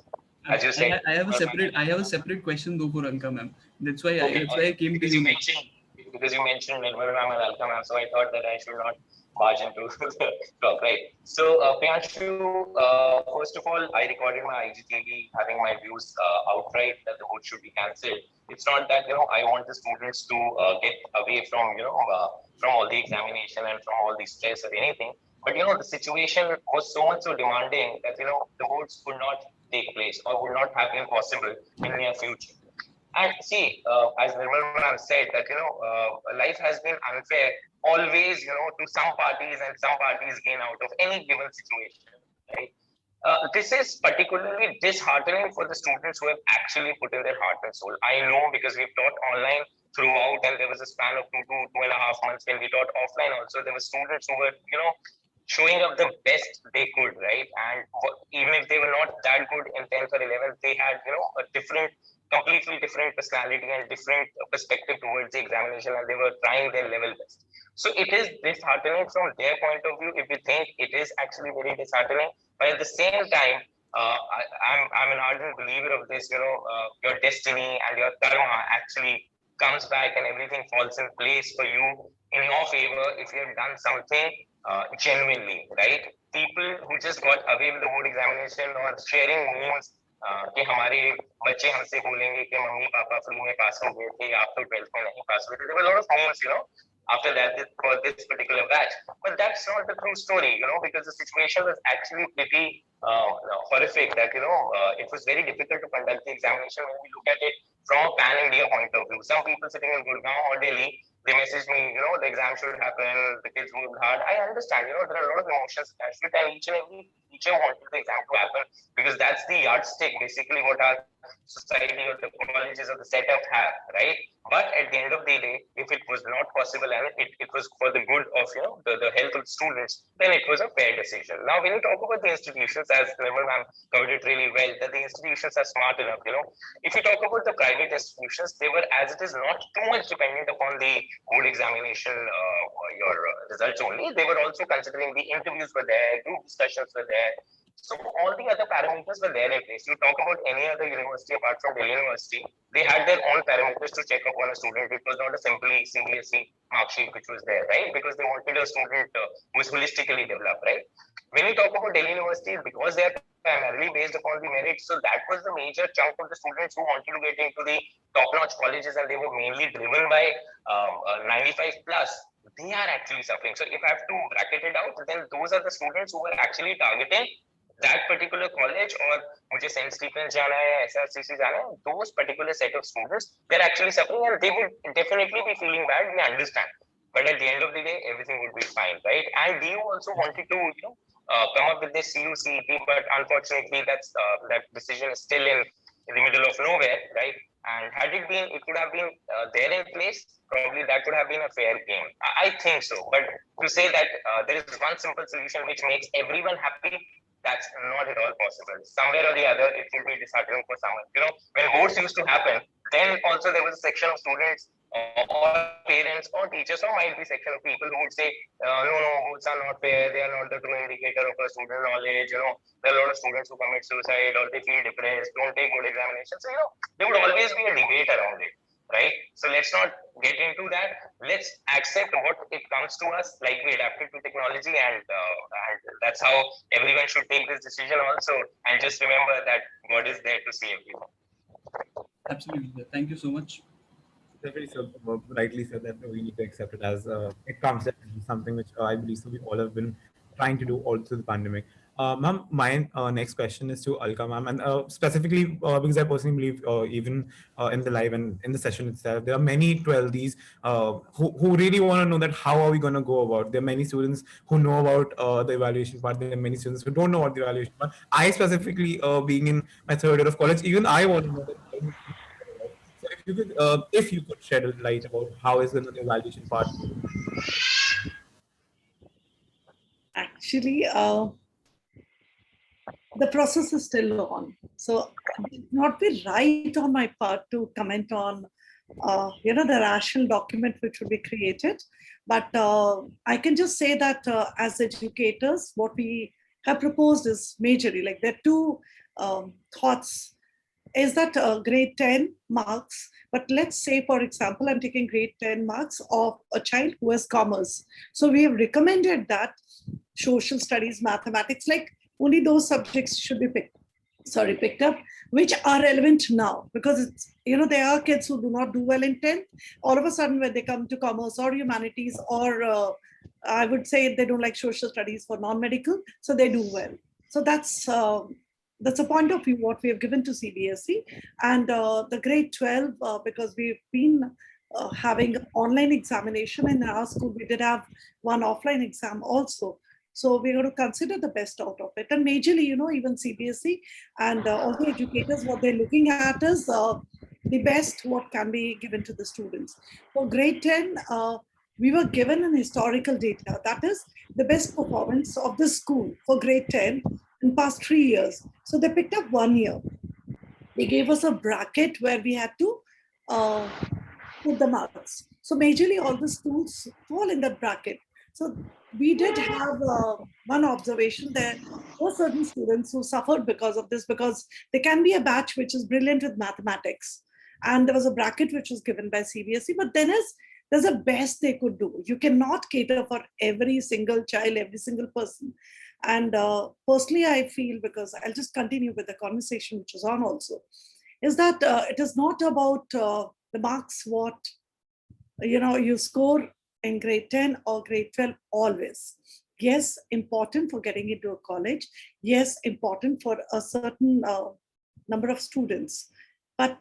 As you said, I have a separate question though for Alka ma'am. That's why I came to you. Because you mentioned Nirmal ma'am and Alka ma'am, so I thought that I should not barge into the talk, right? So, Priyanshu, first of all, I recorded my IGTV having my views outright that the board should be cancelled. It's not that I want the students to get away from from all the examination and from all the stress or anything. But the situation was so much so demanding that the boards could not take place or would not have been possible in the near future. And see, as Nirmal ma'am said, that life has been unfair always, to some parties, and some parties gain out of any given situation, right? This is particularly disheartening for the students who have actually put in their heart and soul. I know because we've taught online throughout, and there was a span of 2.5 months when we taught offline also. There were students who were, showing up the best they could, right? And even if they were not that good in 10th or 11th, they had, a completely different personality and different perspective towards the examination, and they were trying their level best. So it is disheartening from their point of view if we think it is actually very disheartening. But at the same time, I'm an ardent believer of this, your destiny and your karma actually comes back and everything falls in place for you in your favor if you have done something genuinely, right? People who just got away with the board examination or sharing memes कि हमारे बच्चे हमसे बोलेंगे कि mummy papa free में पास हो गए थे आप तो 12th में नहीं पास हुए थे. There were a lot of memes, after that for this particular batch. But that's not the true story, because the situation was actually pretty horrific. That it was very difficult to conduct the examination when we look at it from a pan-India point of view. Some people sitting in Gurgaon or Delhi, they message me, the exam should happen, the kids worked hard. I understand, there are a lot of emotions attached to it, and each and every teacher wanted the exam to happen because that's the yardstick, basically what our society or the colleges or the setup have, right? But at the end of the day, if it was not possible and it was for the good of the health of the students, then it was a fair decision. Now, when you talk about the institutions, as Nirmal ma'am covered it really well, that the institutions are smart enough, if you talk about the private institutions, they were, as it is, not too much dependent upon the board examination, your results only. They were also considering the interviews were there, group discussions were there, So all the other parameters were there in place. You talk about any other university apart from Delhi University, they had their own parameters to check up on a student. It was not a simply CBSE mark sheet which was there, right? Because they wanted a student who is holistically developed, right? When you talk about Delhi University, because they are primarily based upon the merit, so that was the major chunk of the students who wanted to get into the top-notch colleges, and they were mainly driven by 95 plus. They are actually suffering. So if I have to bracket it out, then those are the students who were actually targeting that particular college, or मुझे St. Stephen's जाना है, SRCC जाना है, those particular set of students, they're actually suffering, and they would definitely be feeling bad. We understand, but at the end of the day, everything would be fine, right? And DU also wanted to, come up with this CUCET, but unfortunately, that decision is still in the middle of nowhere, right? And had it been, it could have been there in place. Probably that would have been a fair game. I think so. But to say that there is one simple solution which makes everyone happy, that's not at all possible. Somewhere or the other, it will be disheartening for someone. When boards used to happen, then also there was a section of students or parents or teachers, or might be section of people who would say, no, boards are not fair. They are not the true indicator of a student knowledge. There are a lot of students who commit suicide or they feel depressed, don't take good examinations. So, there would always be a debate around it. Right? So let's not get into that. Let's accept what it comes to us, like we adapted to technology, and that's how everyone should take this decision also. And just remember that God is there to see everyone. Absolutely. Thank you so much. Very so, rightly said that we need to accept it as it comes as something which I believe so we all have been trying to do all through the pandemic. Ma'am, my next question is to Alka ma'am, and specifically because I personally believe even in the live and in the session itself, there are many 12Ds who really want to know that how are we going to go about. There are many students who know about the evaluation part. There are many students who don't know about the evaluation part. I specifically, being in my third year of college, even I want to know that. So if you could shed a light about how is the evaluation part. Actually, the process is still on. So it would not be right on my part to comment on, the rational document which would be created. But I can just say that as educators, what we have proposed is majorly, like there are two thoughts. Is that grade 10 marks? But let's say, for example, I'm taking grade 10 marks of a child who has commerce. So we have recommended that social studies, mathematics, like only those subjects should be picked up, which are relevant now, because it's, there are kids who do not do well in 10th. All of a sudden, when they come to commerce or humanities, or I would say they don't like social studies for non-medical, so they do well. So that's a point of view what we have given to CBSE. And the grade 12, because we've been having online examination in our school, we did have one offline exam also. So we're going to consider the best out of it. And majorly, even CBSE and all the educators, what they're looking at is the best what can be given to the students. For grade 10, we were given an historical data. That is the best performance of the school for grade 10 in past 3 years. So they picked up 1 year. They gave us a bracket where we had to put the marks. So majorly all the schools fall in that bracket. So we did have one observation. There were certain students who suffered because of this, because there can be a batch which is brilliant with mathematics. And there was a bracket which was given by CBSE, but then there's a best they could do. You cannot cater for every single child, every single person. And personally, I feel, because I'll just continue with the conversation which is on also, is that it is not about the marks what you score in grade 10 or grade 12 always. Yes, important for getting into a college. Yes, important for a certain number of students. But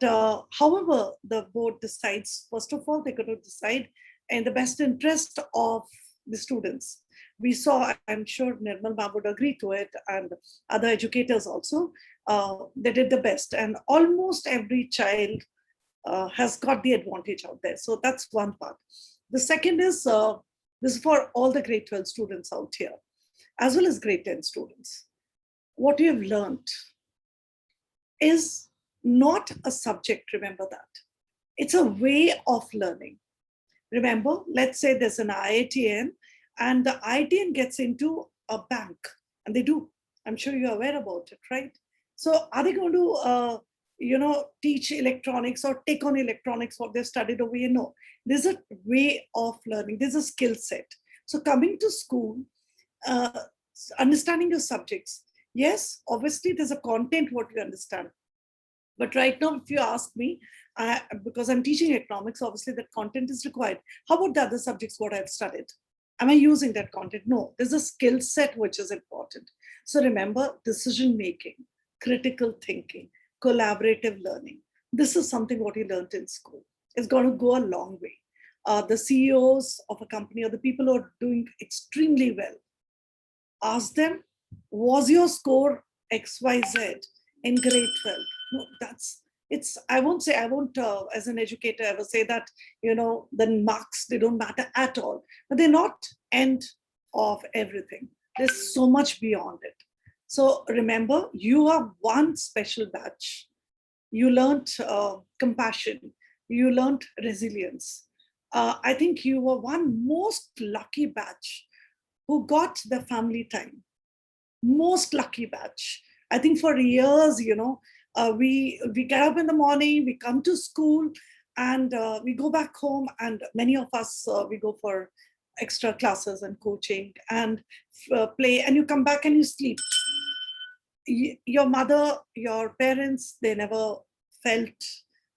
however the board decides, first of all, they're going to decide in the best interest of the students. We saw, I'm sure Nirmal ma'am would agree to it, and other educators also, they did the best. And almost every child has got the advantage out there. So that's one part. The second is, this is for all the grade 12 students out here, as well as grade 10 students. What you have learned is not a subject, remember that. It's a way of learning. Remember, let's say there's an IITN, and the IITN gets into a bank, and they do, I'm sure you're aware about it, right? So are they going to, teach electronics or take on electronics, what they've studied over here? No, there's a way of learning. There's a skill set. So coming to school, uh, understanding your subjects. Yes, obviously there's a content what we understand. But right now, if you ask me, because I'm teaching economics, obviously that content is required. How about the other subjects what I've studied? Am I using that content? No, there's a skill set which is important. So remember, decision making, critical thinking, collaborative learning. This is something what you learned in school. It's going to go a long way. The CEOs of a company or the people who are doing extremely well, ask them, was your score XYZ in grade 12? No, I won't as an educator ever say that, the marks, they don't matter at all, but they're not end of everything. There's so much beyond it. So remember, you are one special batch. You learned compassion. You learned resilience. I think you were one most lucky batch who got the family time. Most lucky batch. I think for years, we get up in the morning, we come to school, and we go back home, and many of us, we go for extra classes and coaching and play, and you come back and you sleep. Your mother, your parents, they never felt,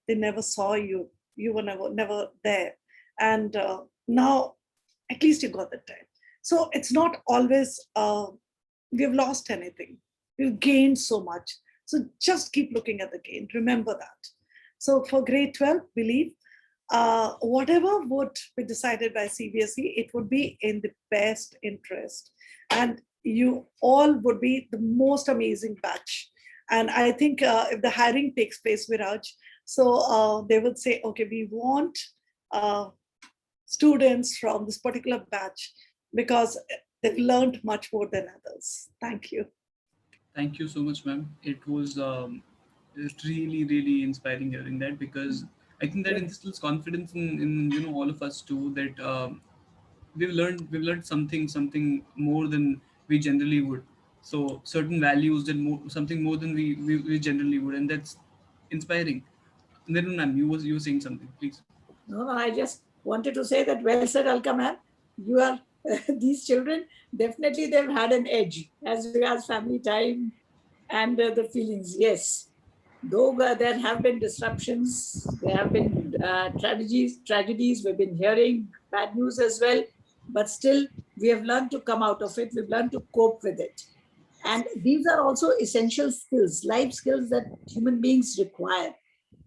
they never saw you. You were never there. And now, at least you got the time. So it's not always, we've lost anything. We've gained so much. So just keep looking at the gain. Remember that. So for grade 12, believe whatever would be decided by CBSE, it would be in the best interest. And you all would be the most amazing batch. And I think if the hiring takes place, Viraj, so they would say, okay, we want students from this particular batch because they've learned much more than others. Thank you. Thank you so much, ma'am. It was really, really inspiring hearing that, because I think that instills confidence in all of us too, that we've learned something more than we generally would. So certain values and something more than we generally would, and that's inspiring. Nirun, ma'am, you were saying something, please. No, I just wanted to say that well said, Alka ma'am. You are these children, definitely they've had an edge as regards family time and the feelings. Yes, though there have been disruptions, there have been tragedies, we've been hearing bad news as well, but still we have learned to come out of it. We've learned to cope with it. And these are also essential skills, life skills that human beings require.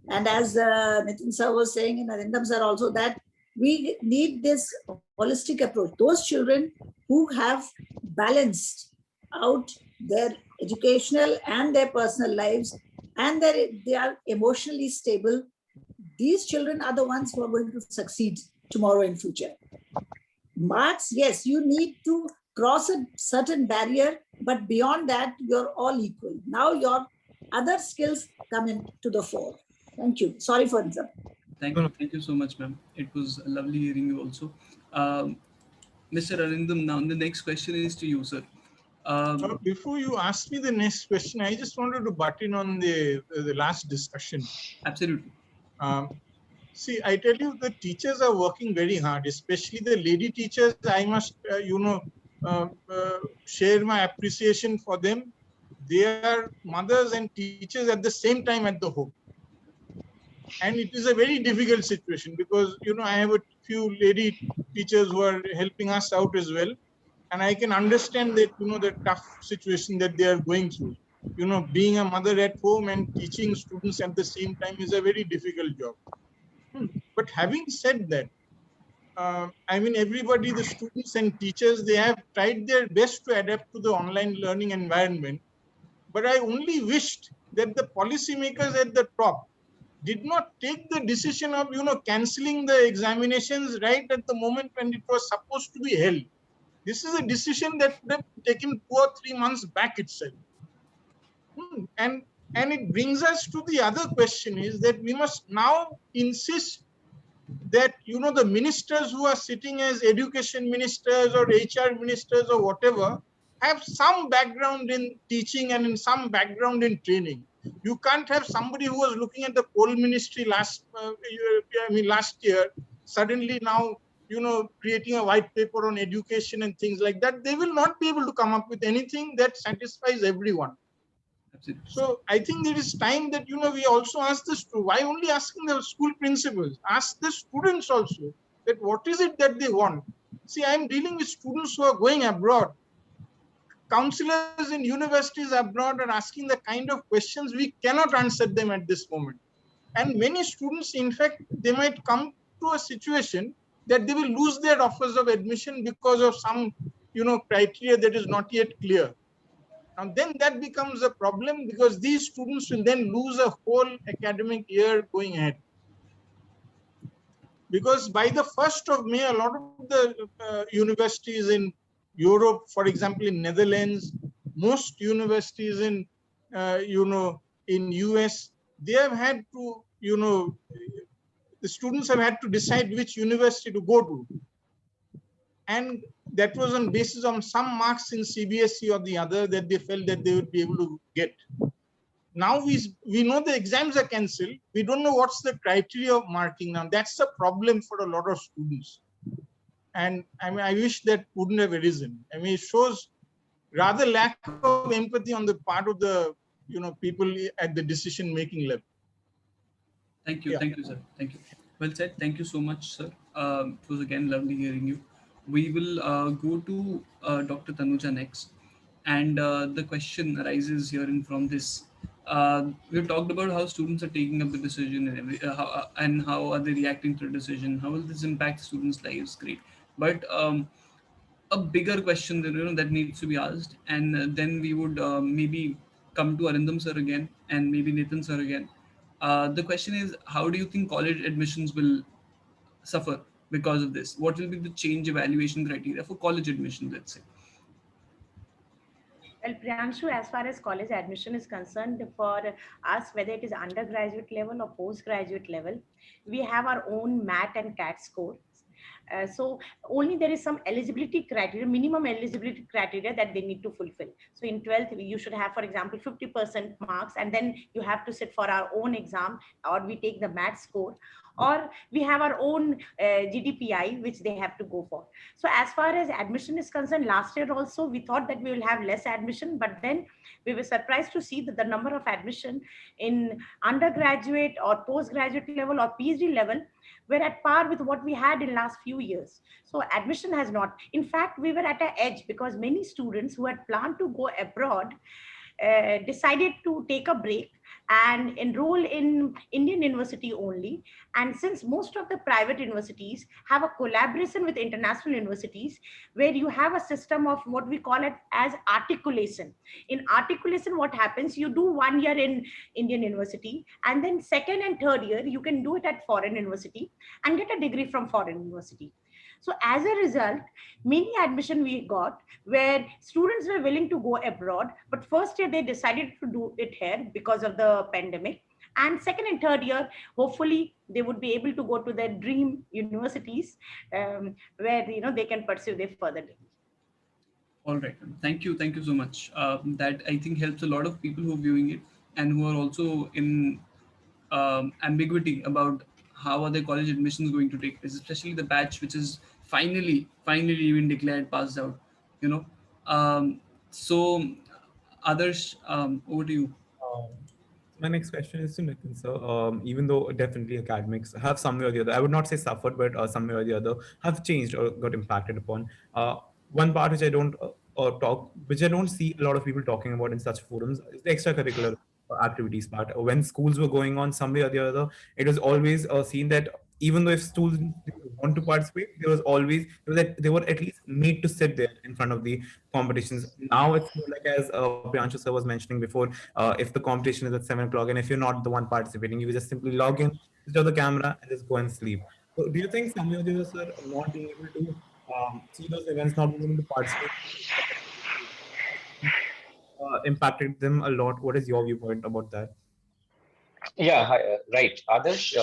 And as Nitin sir was saying, and Arindam sir also, that we need this holistic approach. Those children who have balanced out their educational and their personal lives, and they are emotionally stable, these children are the ones who are going to succeed tomorrow in future. Marks, yes, you need to cross a certain barrier, but beyond that, you're all equal. Now your other skills come into the fore. Thank you. Sorry for interrupting. Thank you so much, ma'am. It was lovely hearing you also. Mr. Arindam, now the next question is to you, sir. Before you ask me the next question, I just wanted to butt in on the last discussion. Absolutely. See, I tell you, the teachers are working very hard, especially the lady teachers. I must, share my appreciation for them. They are mothers and teachers at the same time at the home. And it is a very difficult situation because, I have a few lady teachers who are helping us out as well. And I can understand that, the tough situation that they are going through. Being a mother at home and teaching students at the same time is a very difficult job. But having said that, everybody, the students and teachers, they have tried their best to adapt to the online learning environment. But I only wished that the policymakers at the top did not take the decision of, cancelling the examinations right at the moment when it was supposed to be held. This is a decision that would have taken 2 or 3 months back itself. And it brings us to the other question, is that we must now insist that, the ministers who are sitting as education ministers or HR ministers or whatever have some background in teaching and in some background in training. You can't have somebody who was looking at the coal ministry last year, suddenly now, creating a white paper on education and things like that. They will not be able to come up with anything that satisfies everyone. Absolutely. So I think there is time that, we also ask this, why only asking the school principals? Ask the students also that what is it that they want? See, I'm dealing with students who are going abroad. Counselors in universities abroad are asking the kind of questions we cannot answer them at this moment. And many students, in fact, they might come to a situation that they will lose their offers of admission because of some, criteria that is not yet clear. And then that becomes a problem because these students will then lose a whole academic year going ahead. Because by the 1st of May, a lot of the universities in Europe, for example, in Netherlands, most universities in, in US, they have had to, the students have had to decide which university to go to. And that was on basis on some marks in CBSE or the other that they felt that they would be able to get. Now we know the exams are cancelled. We don't know what's the criteria of marking now. That's a problem for a lot of students. And I mean, I wish that wouldn't have arisen. I mean, it shows rather lack of empathy on the part of the, people at the decision-making level. Thank you. Yeah. Thank you, sir. Thank you. Well said. Thank you so much, sir. It was again lovely hearing you. We will go to Dr. Tanuja next. And the question arises here and from this. We've talked about how students are taking up the decision and how are they reacting to the decision. How will this impact students' lives? Great. But a bigger question that, that needs to be asked, and then we would maybe come to Arindam sir again and maybe Nathan sir again. The question is, how do you think college admissions will suffer because of this? What will be the change evaluation criteria for college admissions, let's say? Well, Priyanshu, as far as college admission is concerned, for us, whether it is undergraduate level or postgraduate level, we have our own MAT and CAT scores. So only there is some eligibility criteria, minimum eligibility criteria that they need to fulfill. So in 12th, you should have, for example, 50% marks, and then you have to sit for our own exam, or we take the MAT score, or we have our own GDPI, which they have to go for. So as far as admission is concerned, last year also, we thought that we will have less admission, but then we were surprised to see that the number of admission in undergraduate or postgraduate level or PhD level were at par with what we had in last few years. So admission has not. In fact, we were at an edge because many students who had planned to go abroad decided to take a break and enroll in Indian university only. And since most of the private universities have a collaboration with international universities, where you have a system of what we call it as articulation. In articulation, what happens, you do 1 year in Indian university, and then second and third year, you can do it at foreign university and get a degree from foreign university. So as a result, many admission we got where students were willing to go abroad, but first year they decided to do it here because of the pandemic. And second and third year, hopefully they would be able to go to their dream universities where they can pursue their further degree. All right. Thank you so much. That I think helps a lot of people who are viewing it and who are also in ambiguity about how are their college admissions going to take place, especially the batch which is finally even declared passed out. You know. So, others, over to you. Um, my next question is to Nitin, sir. Even though definitely academics have some way or the other, I would not say suffered, but some way or the other have changed or got impacted upon. One part which I don't which I don't see a lot of people talking about in such forums is the extracurricular activities part. When schools were going on, some way or the other, it was always seen that even though if students didn't want to participate, there was always that they were at least made to sit there in front of the competitions. Now it's more like, as Priyanshu sir was mentioning before, if the competition is at 7 o'clock and if you're not the one participating, you just simply log in, switch off the camera, and just go and sleep. So, do you think some of you, sir, not being able to see those events, not being able to participate, impacted them a lot? What is your viewpoint about that? Yeah, right. Others,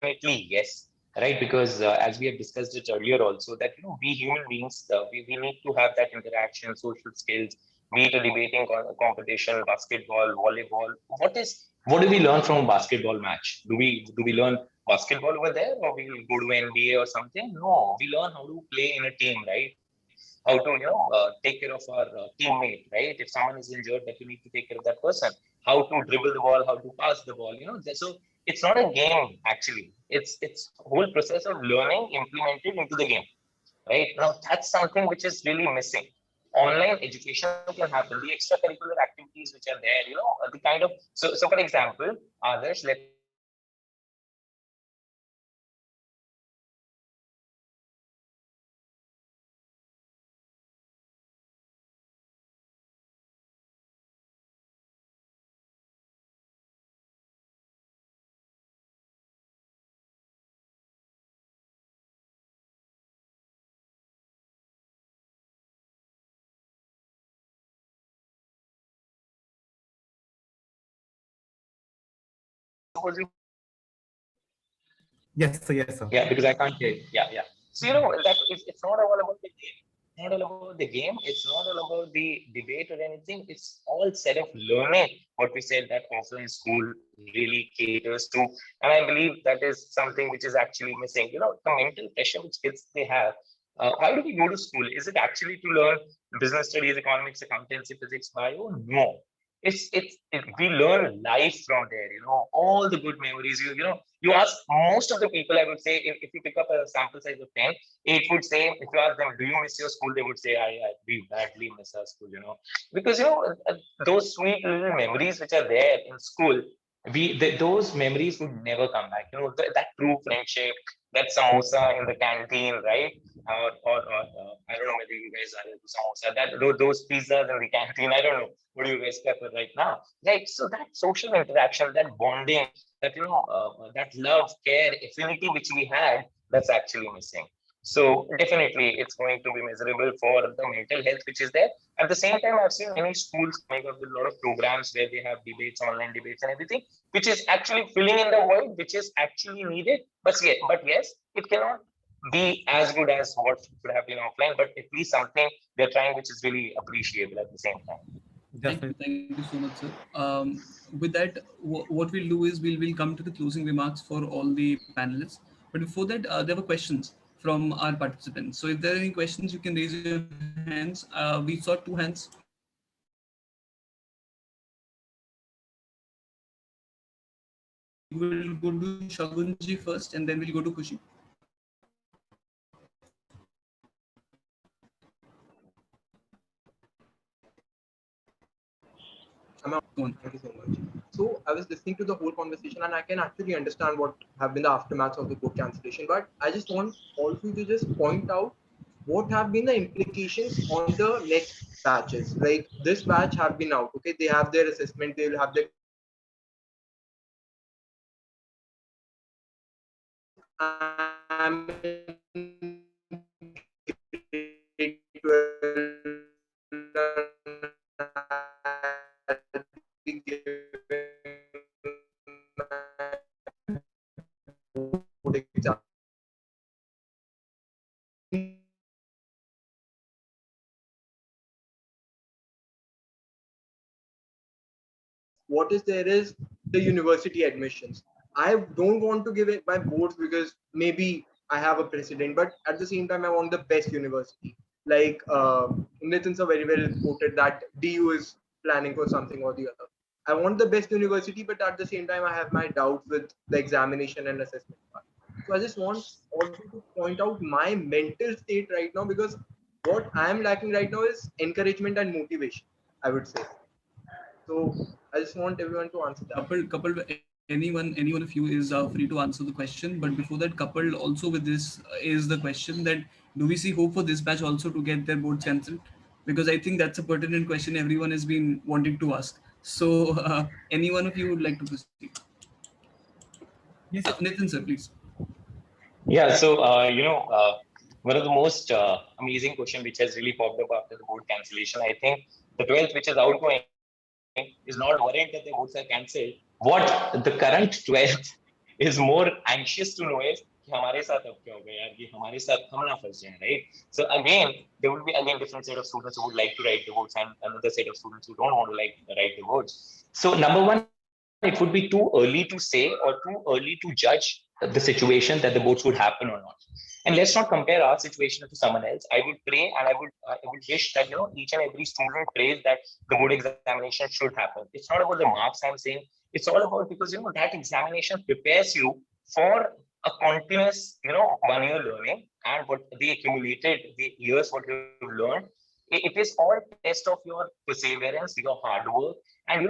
definitely yes. right? Because as we have discussed it earlier also, that we human beings, we need to have that interaction, social skills, be it a debating competition, basketball, volleyball. What do we learn from a basketball match? Do we learn basketball over there, or we go to NBA or something? No, we learn how to play in a team, right? How to take care of our teammate, right? If someone is injured, that we need to take care of that person. How to dribble the ball, how to pass the ball. So it's not a game actually. It's whole process of learning implemented into the game, right? Now that's something which is really missing. Online education can happen. The extracurricular activities which are there, the kind of so for example, others, let's say if you are in suppose you Yes, sir. Yes, sir. Yeah, because I can't hear you. Yeah, yeah. So that it's not all about the game. Not all about the game. It's not all about the debate or anything. It's all set of learning. What we said that offline school really caters to, and I believe that is something which is actually missing. The mental pressure which kids they have. Why do we go to school? Is it actually to learn business studies, economics, accountancy, physics, bio? No. We learn life from there. All the good memories. You ask most of the people, I would say, if you pick up a sample size of 10, 8 would say, if you ask them, do you miss your school? They would say, we badly miss our school, because, those sweet little memories which are there in school, those memories would never come back. That true friendship, that samosa in the canteen, right? Or I don't know whether you guys are into samosa, those pizzas in the canteen, I don't know. What do you guys prefer right now? Right. So that social interaction, that bonding, that love, care, affinity which we had, that's actually missing. So definitely it's going to be miserable for the mental health which is there. At the same time, I've seen many schools coming up with a lot of programs where they have debates, online debates and everything, which is actually filling in the void, which is actually needed. But yes, it cannot be as good as what should have been offline, but at least something they're trying which is really appreciable at the same time. Thank you so much, sir. With that, what we'll do is we'll come to the closing remarks for all the panelists. But before that, there were questions from our participants. So if there are any questions, you can raise your hands. We saw 2 hands. We will go to Shagunji first, and then we'll go to Kushi. Thank you so much. So I was listening to the whole conversation and I can actually understand what have been the aftermaths of the board cancellation. But I just want all of you to just point out what have been the implications on the next batches. Like this batch have been out. Okay, they have their assessment, they will have their I'm what is there is the university admissions. I don't want to give it my boards because maybe I have a precedent, but at the same time, I want the best university. Like Nitin sir very well quoted that DU is planning for something or the other. I want the best university, but at the same time, I have my doubts with the examination and assessment part. So I just want also to point out my mental state right now because what I am lacking right now is encouragement and motivation, I would say. So I just want everyone to answer that. Coupled, any one of you is free to answer the question. But before that, coupled also with this is the question that do we see hope for this batch also to get their boards cancelled? Because I think that's a pertinent question everyone has been wanting to ask. So any one of you would like to proceed? Yes. Nitin sir, please. Yeah, so one of the most amazing question which has really popped up after the board cancellation. I think the 12th, which is outgoing, is not worried that the boards are cancelled. What the current 12th is more anxious to know is कि हमारे साथ अब क्या होगा यार, ये हमारे साथ हम ना फंस जाएं, right? So again, there would be again different set of students who would like to write the votes and another set of students who don't want to like write the votes. So number one, it would be too early to say or too early to judge the situation that the votes would happen or not. And let's not compare our situation to someone else. I would pray and I would wish that each and every student prays that the board examination should happen. It's not about the marks I'm saying. It's all about because that examination prepares you for a continuous 1 year learning and what the accumulated the years what you've learned. It is all test of your perseverance, your hard work, and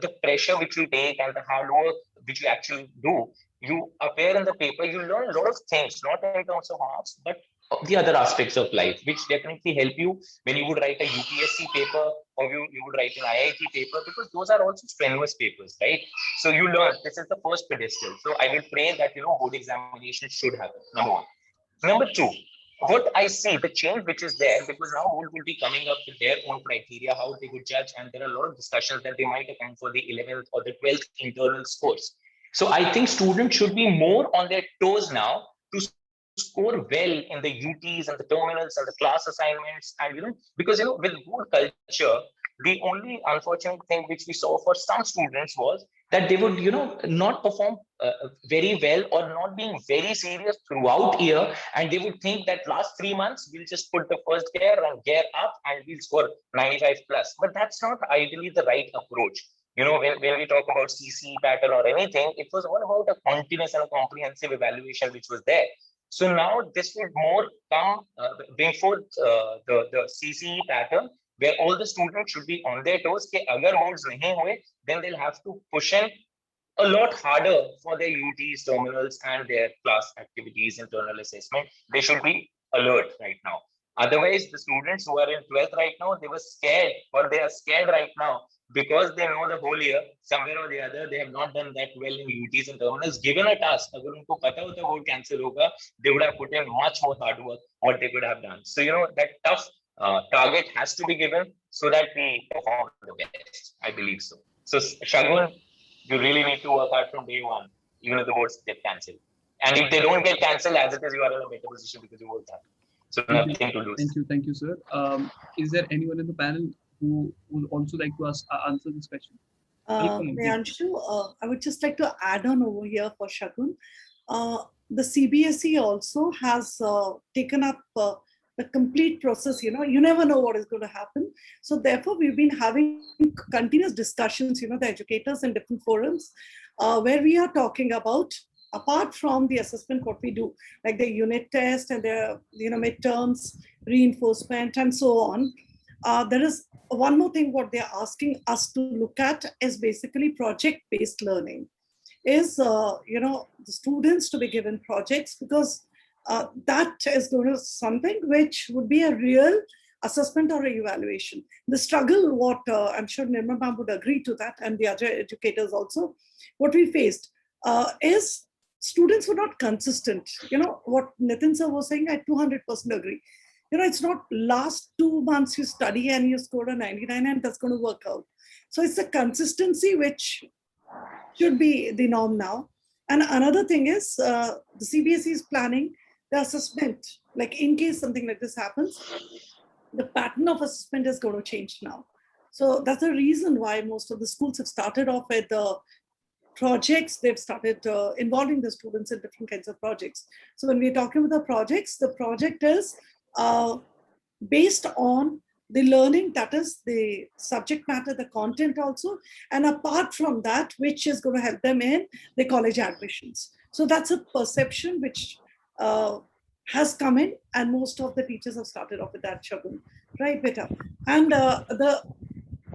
the pressure which you take and the hard work which you actually do. You appear in the paper, you learn a lot of things, not in terms of marks, but the other aspects of life, which definitely help you when you would write a UPSC paper or you would write an IIT paper, because those are also strenuous papers, right? So you learn, this is the first pedestal. So I will pray that board examination should happen, number one. Number two, what I see, the change which is there, because now board will be coming up with their own criteria, how they would judge, and there are a lot of discussions that they might account for the 11th or the 12th internal scores. So I think students should be more on their toes now to score well in the UTs and the terminals and the class assignments, and because with board culture, the only unfortunate thing which we saw for some students was that they would not perform very well or not being very serious throughout year, and they would think that last 3 months we'll just put the first gear and gear up and we'll score 95 plus. But that's not ideally the right approach. When we talk about CC pattern or anything, it was all about a continuous and a comprehensive evaluation which was there. So now this would more come bring forth the CCE pattern, where all the students should be on their toes. Ke agar boards nahi hue, then they'll have to push in a lot harder for their UTs, terminals, and their class activities, internal assessment. They should be alert right now. Otherwise, the students who are in 12th right now, they were scared, or they are scared right now because they know the whole year, somewhere or the other, they have not done that well in UTs and terminals. Given a task, agar unko pata hota board cancel hoga, they would have put in much more hard work what they could have done. So that tough target has to be given so that we perform the best. I believe so. So Shagun, you really need to work hard from day one, even if the boards get cancelled. And if they don't get cancelled, as it is, you are in a better position because you worked hard. So nothing to lose. Thank you, sir. Is there anyone in the panel who would also like to answer this question? Anshu, I would just like to add on over here for Shagun. The CBSE also has taken up the complete process. You never know what is going to happen. So therefore, we've been having continuous discussions, the educators in different forums, where we are talking about, apart from the assessment, what we do, like the unit test and the midterms, reinforcement, and so on. There is one more thing. What they're asking us to look at is basically project-based learning. Is the students to be given projects, because that is going to something which would be a real assessment or evaluation. The struggle, what I'm sure Nirma ma'am would agree to that, and the other educators also, what we faced is students were not consistent. What Nitin sir was saying, I 200% agree. It's not last 2 months you study and you scored a 99 and that's going to work out. So it's the consistency which should be the norm now. And another thing is the CBSE is planning the assessment. Like in case something like this happens, the pattern of assessment is going to change now. So that's the reason why most of the schools have started off with projects. They've started involving the students in different kinds of projects. So when we're talking about the project is based on the learning, that is the subject matter, the content also, and apart from that, which is going to help them in the college admissions. So that's a perception which has come in, and most of the teachers have started off with that, Shagun, right, beta? And the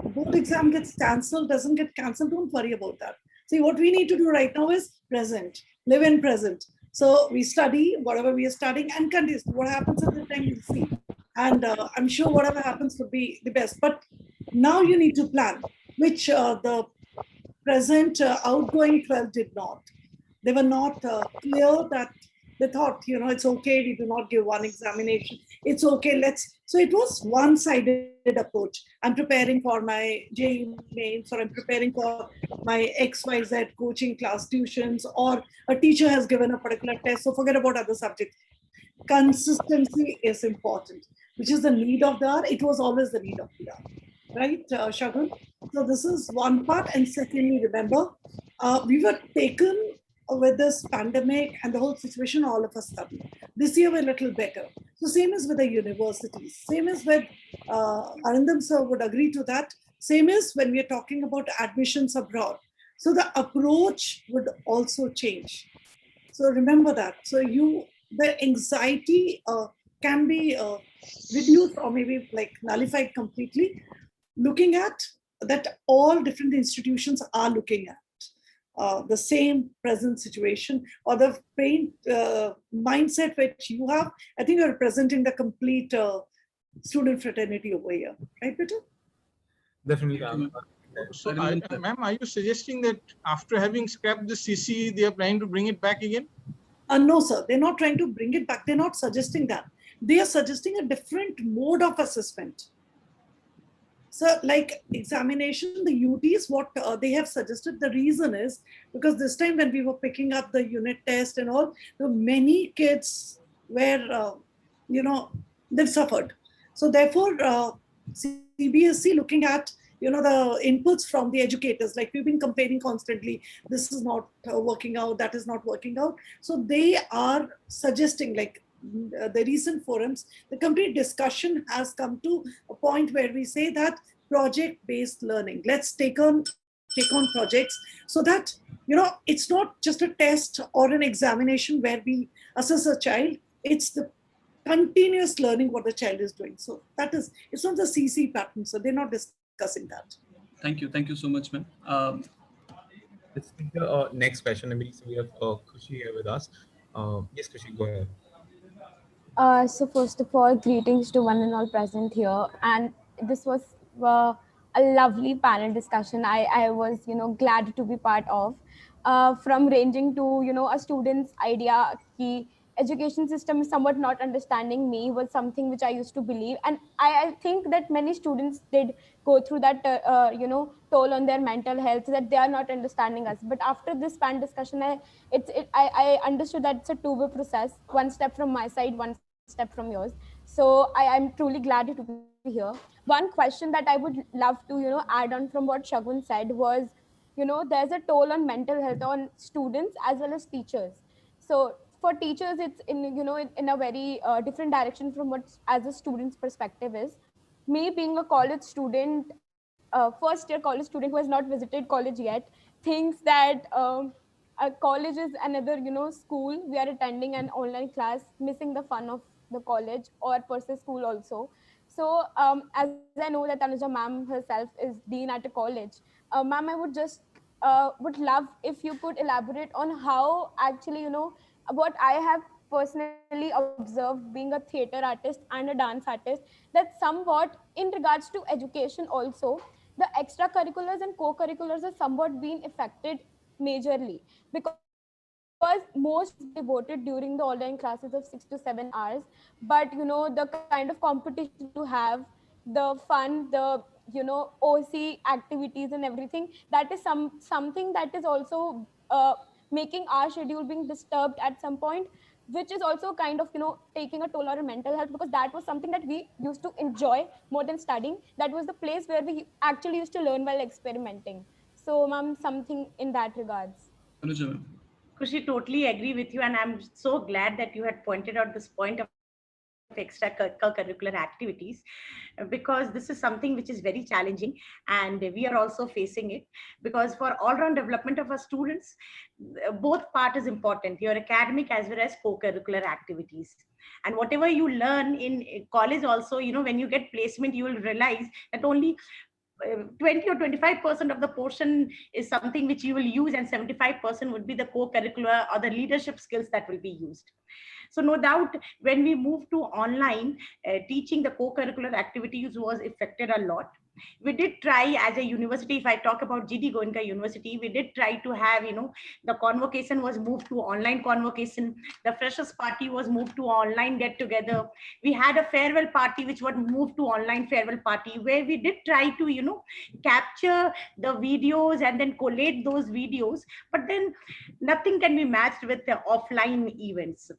board exam gets cancelled, doesn't get cancelled, don't worry about that. See, what we need to do right now is present, live in present. So we study whatever we are studying and continue. What happens at the time, we'll see. And I'm sure whatever happens would be the best. But now you need to plan, which the present outgoing 12 did not. They were not clear that they thought, it's okay, we do not give one examination. It's okay, let's So it was one-sided approach. I'm preparing for my JEE mains, or I'm preparing for my XYZ coaching class tuitions, or a teacher has given a particular test. So forget about other subjects. Consistency is important, which is the need of the hour. It was always the need of the hour, right, Shagun? So this is one part. And secondly, remember, we were taken with this pandemic and the whole situation all of a sudden. This year we're a little better. So same as with the universities, same as with Arindam sir would agree to that. Same as when we're talking about admissions abroad. So the approach would also change. So remember that. So the anxiety can be reduced or maybe like nullified completely, looking at that all different institutions are looking at the same present situation, or the pain mindset which you have. I think you're representing the complete student fraternity over here, right, Peter? Definitely. So, ma'am, are you suggesting that after having scrapped the CC, they are planning to bring it back again? No, sir. They're not trying to bring it back. They're not suggesting that. They are suggesting a different mode of assessment. So, like examination, the UTs, what they have suggested, the reason is because this time when we were picking up the unit test and all, many kids were, they've suffered. So, therefore, CBSE looking at the inputs from the educators, like we've been comparing constantly, this is not working out, that is not working out. So they are suggesting, like the recent forums, the complete discussion has come to a point where we say that project-based learning, let's take on projects, so that it's not just a test or an examination where we assess a child, it's the continuous learning what the child is doing. So that is, it's not the CC pattern, so they're not discussing that. Thank you so much, ma'am. Let's take the next question. I mean, so we have Khushi here with us. Yes, Khushi, go ahead. So first of all, greetings to one and all present here. And this was a lovely panel discussion. I was, glad to be part of. From ranging to, a student's idea ki education system is somewhat not understanding me was something which I used to believe. And I think that many students did go through that, toll on their mental health, that they are not understanding us. But after this panel discussion, I understood that it's a two-way process, one step from my side, one step from yours. So I'm truly glad to be here. One question that I would love to add on from what Shagun said was, there's a toll on mental health on students as well as teachers. So for teachers, it's in a very different direction from what as a student's perspective is. Me being a college student, first year college student who has not visited college yet, thinks that a college is another school. We are attending an online class, missing the fun of the college or per se school also. So as I know that Tanuja ma'am herself is dean at a college, ma'am, I would just would love if you could elaborate on how actually what I have personally observed being a theater artist and a dance artist, that somewhat in regards to education also, the extracurriculars and co-curriculars are somewhat being affected majorly, because most devoted during the online classes of 6 to 7 hours. But the kind of competition we used to have, the fun, the OC activities and everything, that is something that is also making our schedule being disturbed at some point, which is also kind of taking a toll on our mental health, because that was something that we used to enjoy more than studying. That was the place where we actually used to learn while experimenting. So ma'am, something in that regards. Anuja, ma'am. Kushi, totally agree with you, and I'm so glad that you had pointed out this point of extracurricular activities, because this is something which is very challenging, and we are also facing it. Because for all-round development of our students, both part is important, your academic as well as co-curricular activities. And whatever you learn in college also, when you get placement, you will realize that only 20 or 25% of the portion is something which you will use, and 75% would be the co-curricular or the leadership skills that will be used. So no doubt, when we moved to online teaching, the co-curricular activities was affected a lot. We did try as a university, if I talk about GD Goenka University, we did try to have, the convocation was moved to online convocation. The freshers party was moved to online get together. We had a farewell party, which was moved to online farewell party, where we did try to, capture the videos and then collate those videos. But then nothing can be matched with the offline events.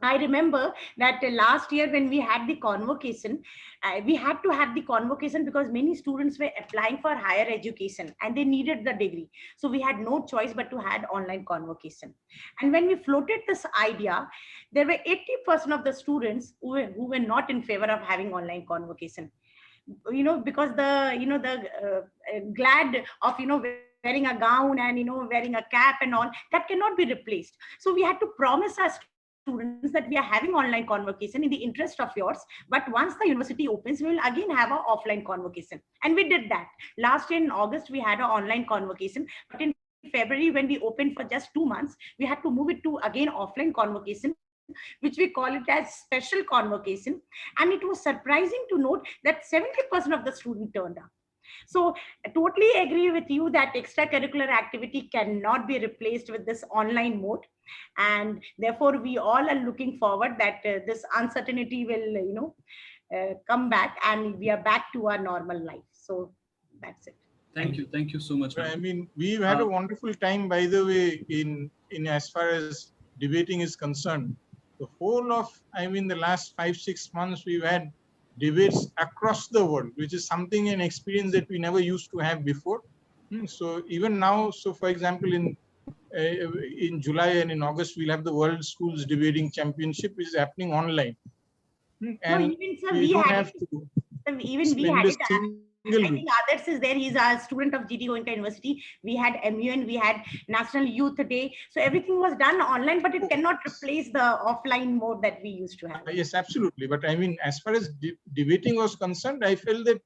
I remember that last year when we had the convocation, we had to have the convocation because many students were applying for higher education and they needed the degree. So we had no choice but to had online convocation. And when we floated this idea, there were 80% of the students who were not in favor of having online convocation. Because the glad of wearing a gown and wearing a cap and all, that cannot be replaced. So we had to promise our students that we are having online convocation in the interest of yours, but once the university opens, we will again have an offline convocation. And we did that. Last year in August we had an online convocation, but in February when we opened for just 2 months, we had to move it to again offline convocation, which we call it as special convocation. And it was surprising to note that 70% of the students turned up. So I totally agree with you that extracurricular activity cannot be replaced with this online mode. And therefore, we all are looking forward that this uncertainty will, come back and we are back to our normal life. So that's it. Thank you. Thank you so much. I mean, we've had a wonderful time, by the way, in as far as debating is concerned. The whole of, the last 5-6 months, we've had debates across the world, which is something, an experience that we never used to have before. So even now, so for example, in July and in August, we'll have the World Schools Debating Championship, which is happening online. And even sir, we don't have to even we spend had a it. single I think others is there. He's a student of GD Goenka University. We had MUN, we had National Youth Day. So everything was done online, but it cannot replace the offline mode that we used to have. Yes, absolutely. But as far as debating was concerned, I felt that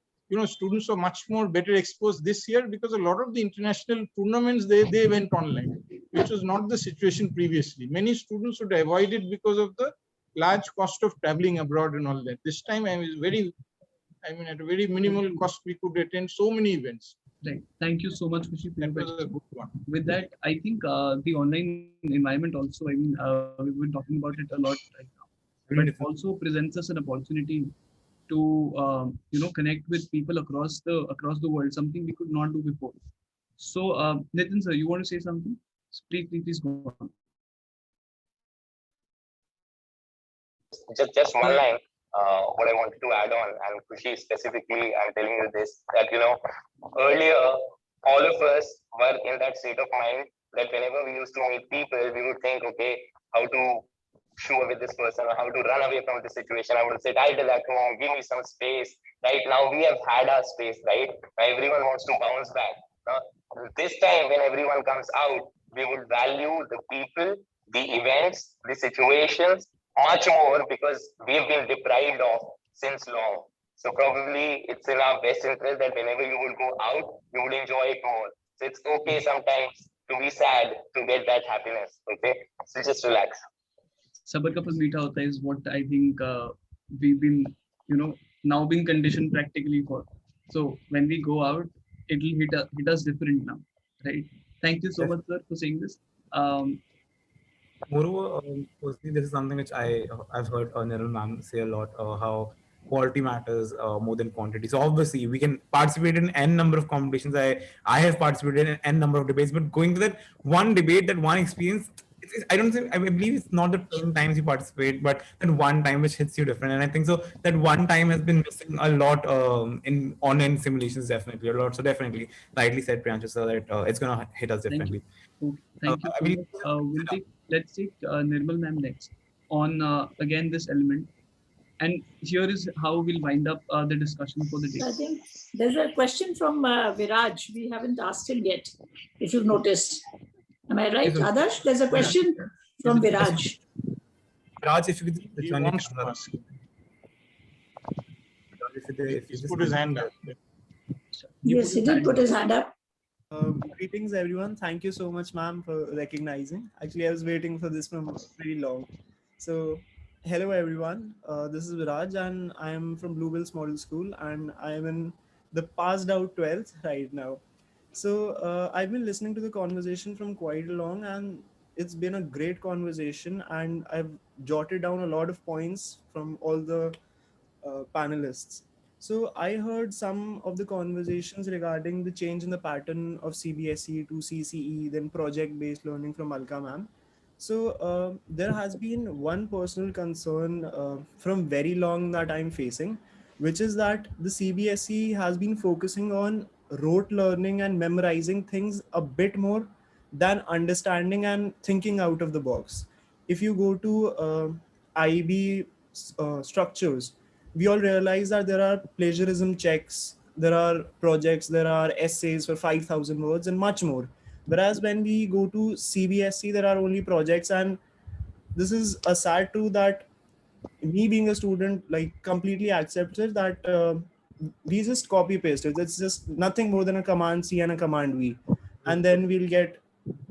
students were much more better exposed this year because a lot of the international tournaments they went online, which was not the situation previously. Many students would avoid it because of the large cost of traveling abroad and all that. This time at a very minimal cost, we could attend so many events. Right. Thank you so much, Kushi. That was a good one. With that, I think the online environment also, we've been talking about it a lot right now, but it also presents us an opportunity to, connect with people across the world, something we could not do before. So, Nitin, sir, you want to say something? Please go on. Just one line. What I wanted to add on, and Kushi specifically, I'm telling you this, that earlier all of us were in that state of mind that whenever we used to meet people, we would think, okay, how to show with this person or how to run away from the situation. I would say, idle at home, give me some space. Right now we have had our space, right? Now everyone wants to bounce back. Now, this time when everyone comes out, we would value the people, the events, the situations much more because we've been deprived of since long. So probably it's in our best interest that whenever you would go out, you would enjoy it more. So it's okay sometimes to be sad to get that happiness. Okay, so just relax. Sabar ka phal meetha hota is what I think we've been, now being conditioned practically for. So when we go out, it'll hit us different now, right? Thank you so much, sir, for saying this. Moreover, personally, this is something which I've heard Nirmal ma'am say a lot, how quality matters more than quantity. So obviously, we can participate in n number of competitions. I have participated in n number of debates, but going to that one debate, that one experience, I don't think, I believe it's not the 10 times you participate, but that one time which hits you different. And I think so that one time has been missing a lot in online simulations, definitely a lot. So definitely, rightly said, Priyanshu sir, that it's going to hit us differently. Thank you. Let's take Nirmal ma'am next on again this element, and here is how we'll wind up the discussion for the day. I think there's a question from Viraj. We haven't asked him yet, if you've noticed. Am I right, Adarsh? There's a question from Viraj. Viraj, if you could, he wants to ask. He's put his hand up. Yes, he did put his hand up. Greetings, everyone. Thank you so much, ma'am, for recognizing. Actually, I was waiting for this from pretty long. So, hello, everyone. This is Viraj, and I am from Bluebells Model School, and I am in the passed out 12th right now. So I've been listening to the conversation from quite long, and it's been a great conversation, and I've jotted down a lot of points from all the panelists. So I heard some of the conversations regarding the change in the pattern of CBSE to CCE, then project-based learning from Alka ma'am. So there has been one personal concern from very long that I'm facing, which is that the CBSE has been focusing on rote learning and memorizing things a bit more than understanding and thinking out of the box. If you go to IB structures, we all realize that there are plagiarism checks, there are projects, there are essays for 5,000 words, and much more. Whereas when we go to CBSE, there are only projects, and this is a sad truth that me being a student like completely accepted that we just copy paste it. It's just nothing more than a command C and a command V, and then we'll get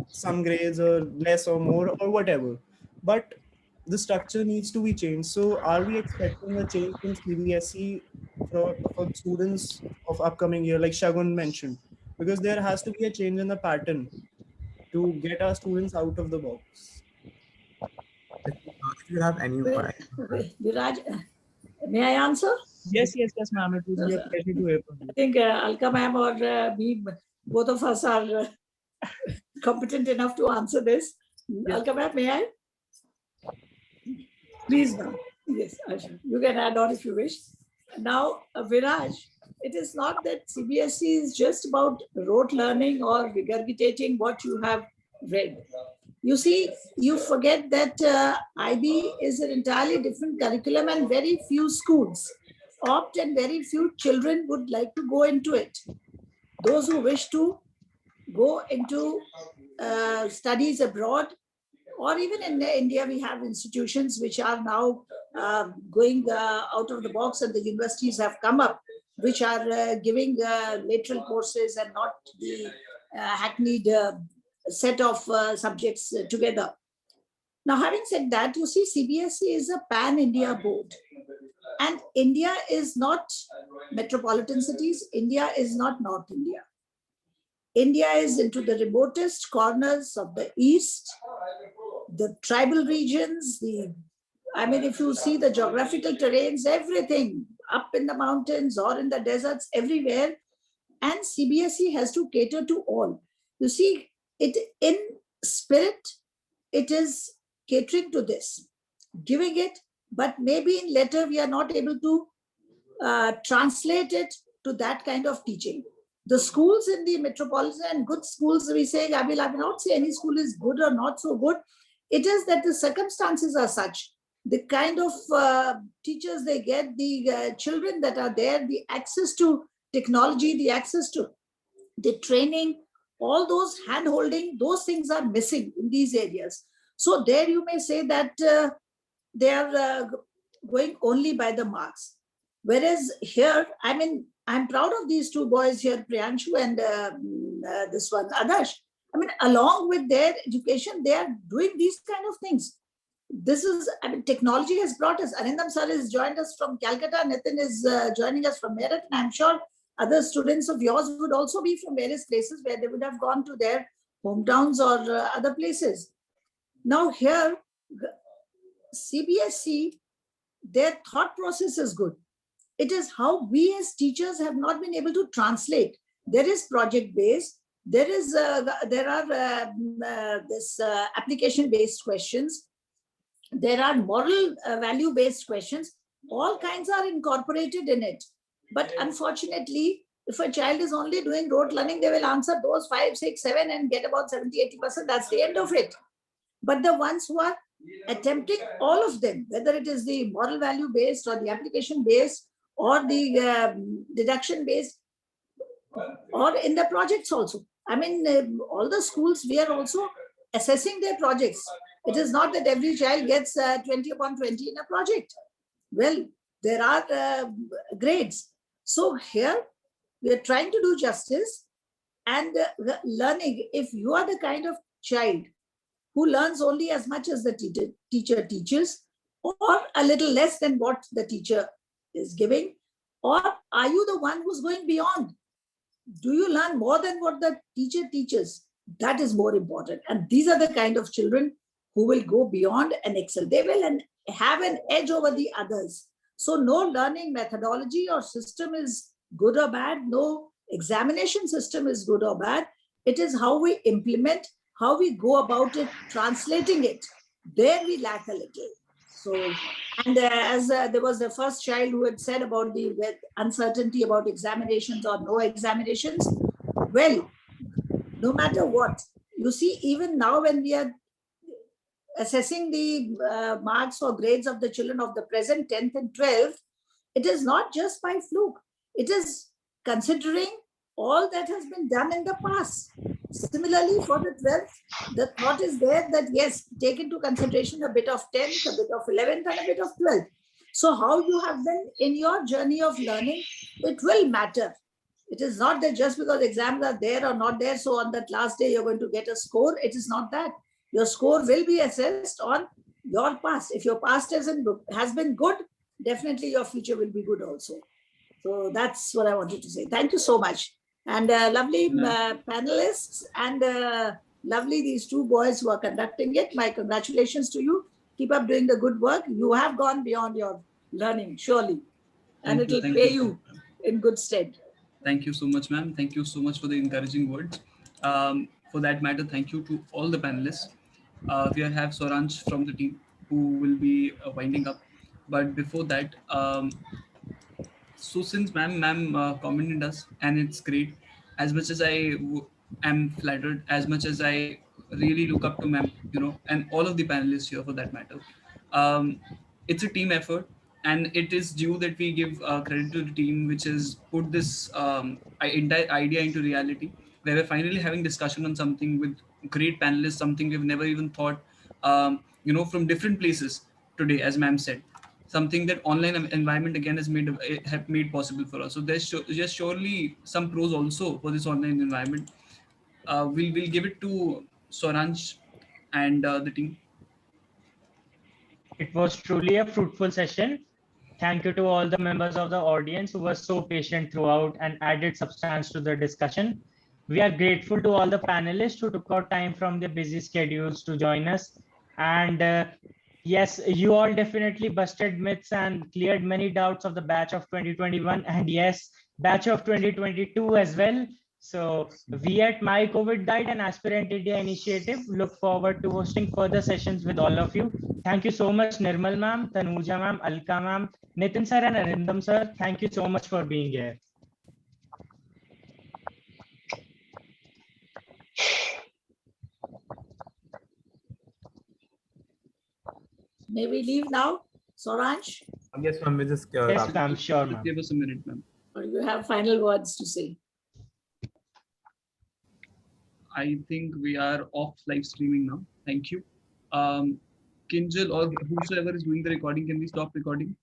some grades or less or more or whatever. But the structure needs to be changed. So are we expecting a change in CBSE for students of upcoming year, like Shagun mentioned? Because there has to be a change in the pattern to get our students out of the box. If you have any Viraj, may I answer? Yes, ma'am. It would be a pleasure to hear from you. I think Alka ma'am or me, both of us are competent enough to answer this. Yes. Alka ma'am, may I? Please, ma'am. Yes, Asha. You can add on if you wish. Now, Viraj, it is not that CBSE is just about rote learning or regurgitating what you have read. You see, you forget that IB is an entirely different curriculum, and very few schools opt and very few children would like to go into it. Those who wish to go into studies abroad, or even in India, we have institutions which are now going out of the box, and the universities have come up, which are giving lateral courses and not the hackneyed set of subjects together. Now, having said that, you see, CBSE is a pan-India board. And India is not metropolitan cities. India is not North India. India is into the remotest corners of the East, the tribal regions, if you see the geographical terrains, everything up in the mountains or in the deserts, everywhere. And CBSE has to cater to all. You see, it in spirit, it is catering to this, giving it, but maybe in letter we are not able to translate it to that kind of teaching. The schools in the metropolitan and good schools, we say, I will not say any school is good or not so good. It is that the circumstances are such, the kind of teachers they get, the children that are there, the access to technology, the access to the training, all those hand-holding, those things are missing in these areas. So there you may say that they are going only by the marks. Whereas here, I'm proud of these two boys here, Priyanshu and this one, Adarsh. Along with their education, they are doing these kind of things. This is, technology has brought us. Arindam sir has joined us from Calcutta. Nitin is joining us from Meerut. And I'm sure other students of yours would also be from various places where they would have gone to their hometowns or other places. Now here, CBSE, their thought process is good. It is how we as teachers have not been able to translate. There is project-based. There are application-based questions. There are moral value-based questions. All kinds are incorporated in it. But unfortunately, if a child is only doing rote learning, they will answer those 5, 6, 7 and get about 70, 80%. That's the end of it. But the ones who are attempting all of them, whether it is the moral value-based or the application-based or the deduction-based, or in the projects also. All the schools, we are also assessing their projects. It is not that every child gets 20 upon 20 in a project. Well, there are grades. So here, we are trying to do justice and learning. If you are the kind of child who learns only as much as the teacher teaches, or a little less than what the teacher is giving, Or are you the one who's going beyond? Do you learn more than what the teacher teaches? That is more important. And these are the kind of children who will go beyond and excel. They will have an edge over the others. So no learning methodology or system is good or bad. No examination system is good or bad. It is how we implement, how we go about it, translating it. There we lack a little. So, and as there was the first child who had said about the uncertainty about examinations or no examinations, well, no matter what, you see, even now when we are assessing the marks or grades of the children of the present 10th and 12th, it is not just by fluke. It is considering all that has been done in the past. Similarly, for the 12th, the thought is there that yes, take into consideration a bit of 10th, a bit of 11th, and a bit of 12th. So how you have been in your journey of learning, it will matter. It is not that just because exams are there or not there, so on that last day you're going to get a score. It is not that. Your score will be assessed on your past. If your past has been good, definitely your future will be good also. So that's what I wanted to say. Thank you so much. And lovely panelists and lovely these two boys who are conducting it. My congratulations to you. Keep up doing the good work. You have gone beyond your learning, surely. And it will pay you in good stead. Thank you so much, ma'am. Thank you so much for the encouraging words. For that matter, thank you to all the panelists. We have Swaransh from the team who will be winding up. But before that, so since ma'am commented us, and it's great. As much as am flattered, as much as I really look up to ma'am, and all of the panelists here for that matter. Um, it's a team effort, and it is due that we give credit to the team which has put this entire idea into reality, where we're finally having discussion on something with great panelists, something we've never even thought, from different places today, as ma'am said, something that online environment again has made possible for us. So there's just surely some pros also for this online environment. We'll give it to Swaransh and the team. It was truly a fruitful session. Thank you to all the members of the audience who were so patient throughout and added substance to the discussion. We are grateful to all the panelists who took out time from their busy schedules to join us. And yes, you all definitely busted myths and cleared many doubts of the batch of 2021 and yes, batch of 2022 as well. So we at My COVID Guide and Aspirant India Initiative look forward to hosting further sessions with all of you. Thank you so much, Nirmal ma'am, Tanuja ma'am, Alka ma'am, Nitin sir and Arindam sir. Thank you so much for being here. May we leave now, Swaransh? Yes, ma'am. We just yes, ma'am. Sure, ma'am. Give us a minute, ma'am. Or you have final words to say? I think we are off live streaming now. Thank you. Kinjal or whosoever is doing the recording, can we stop recording?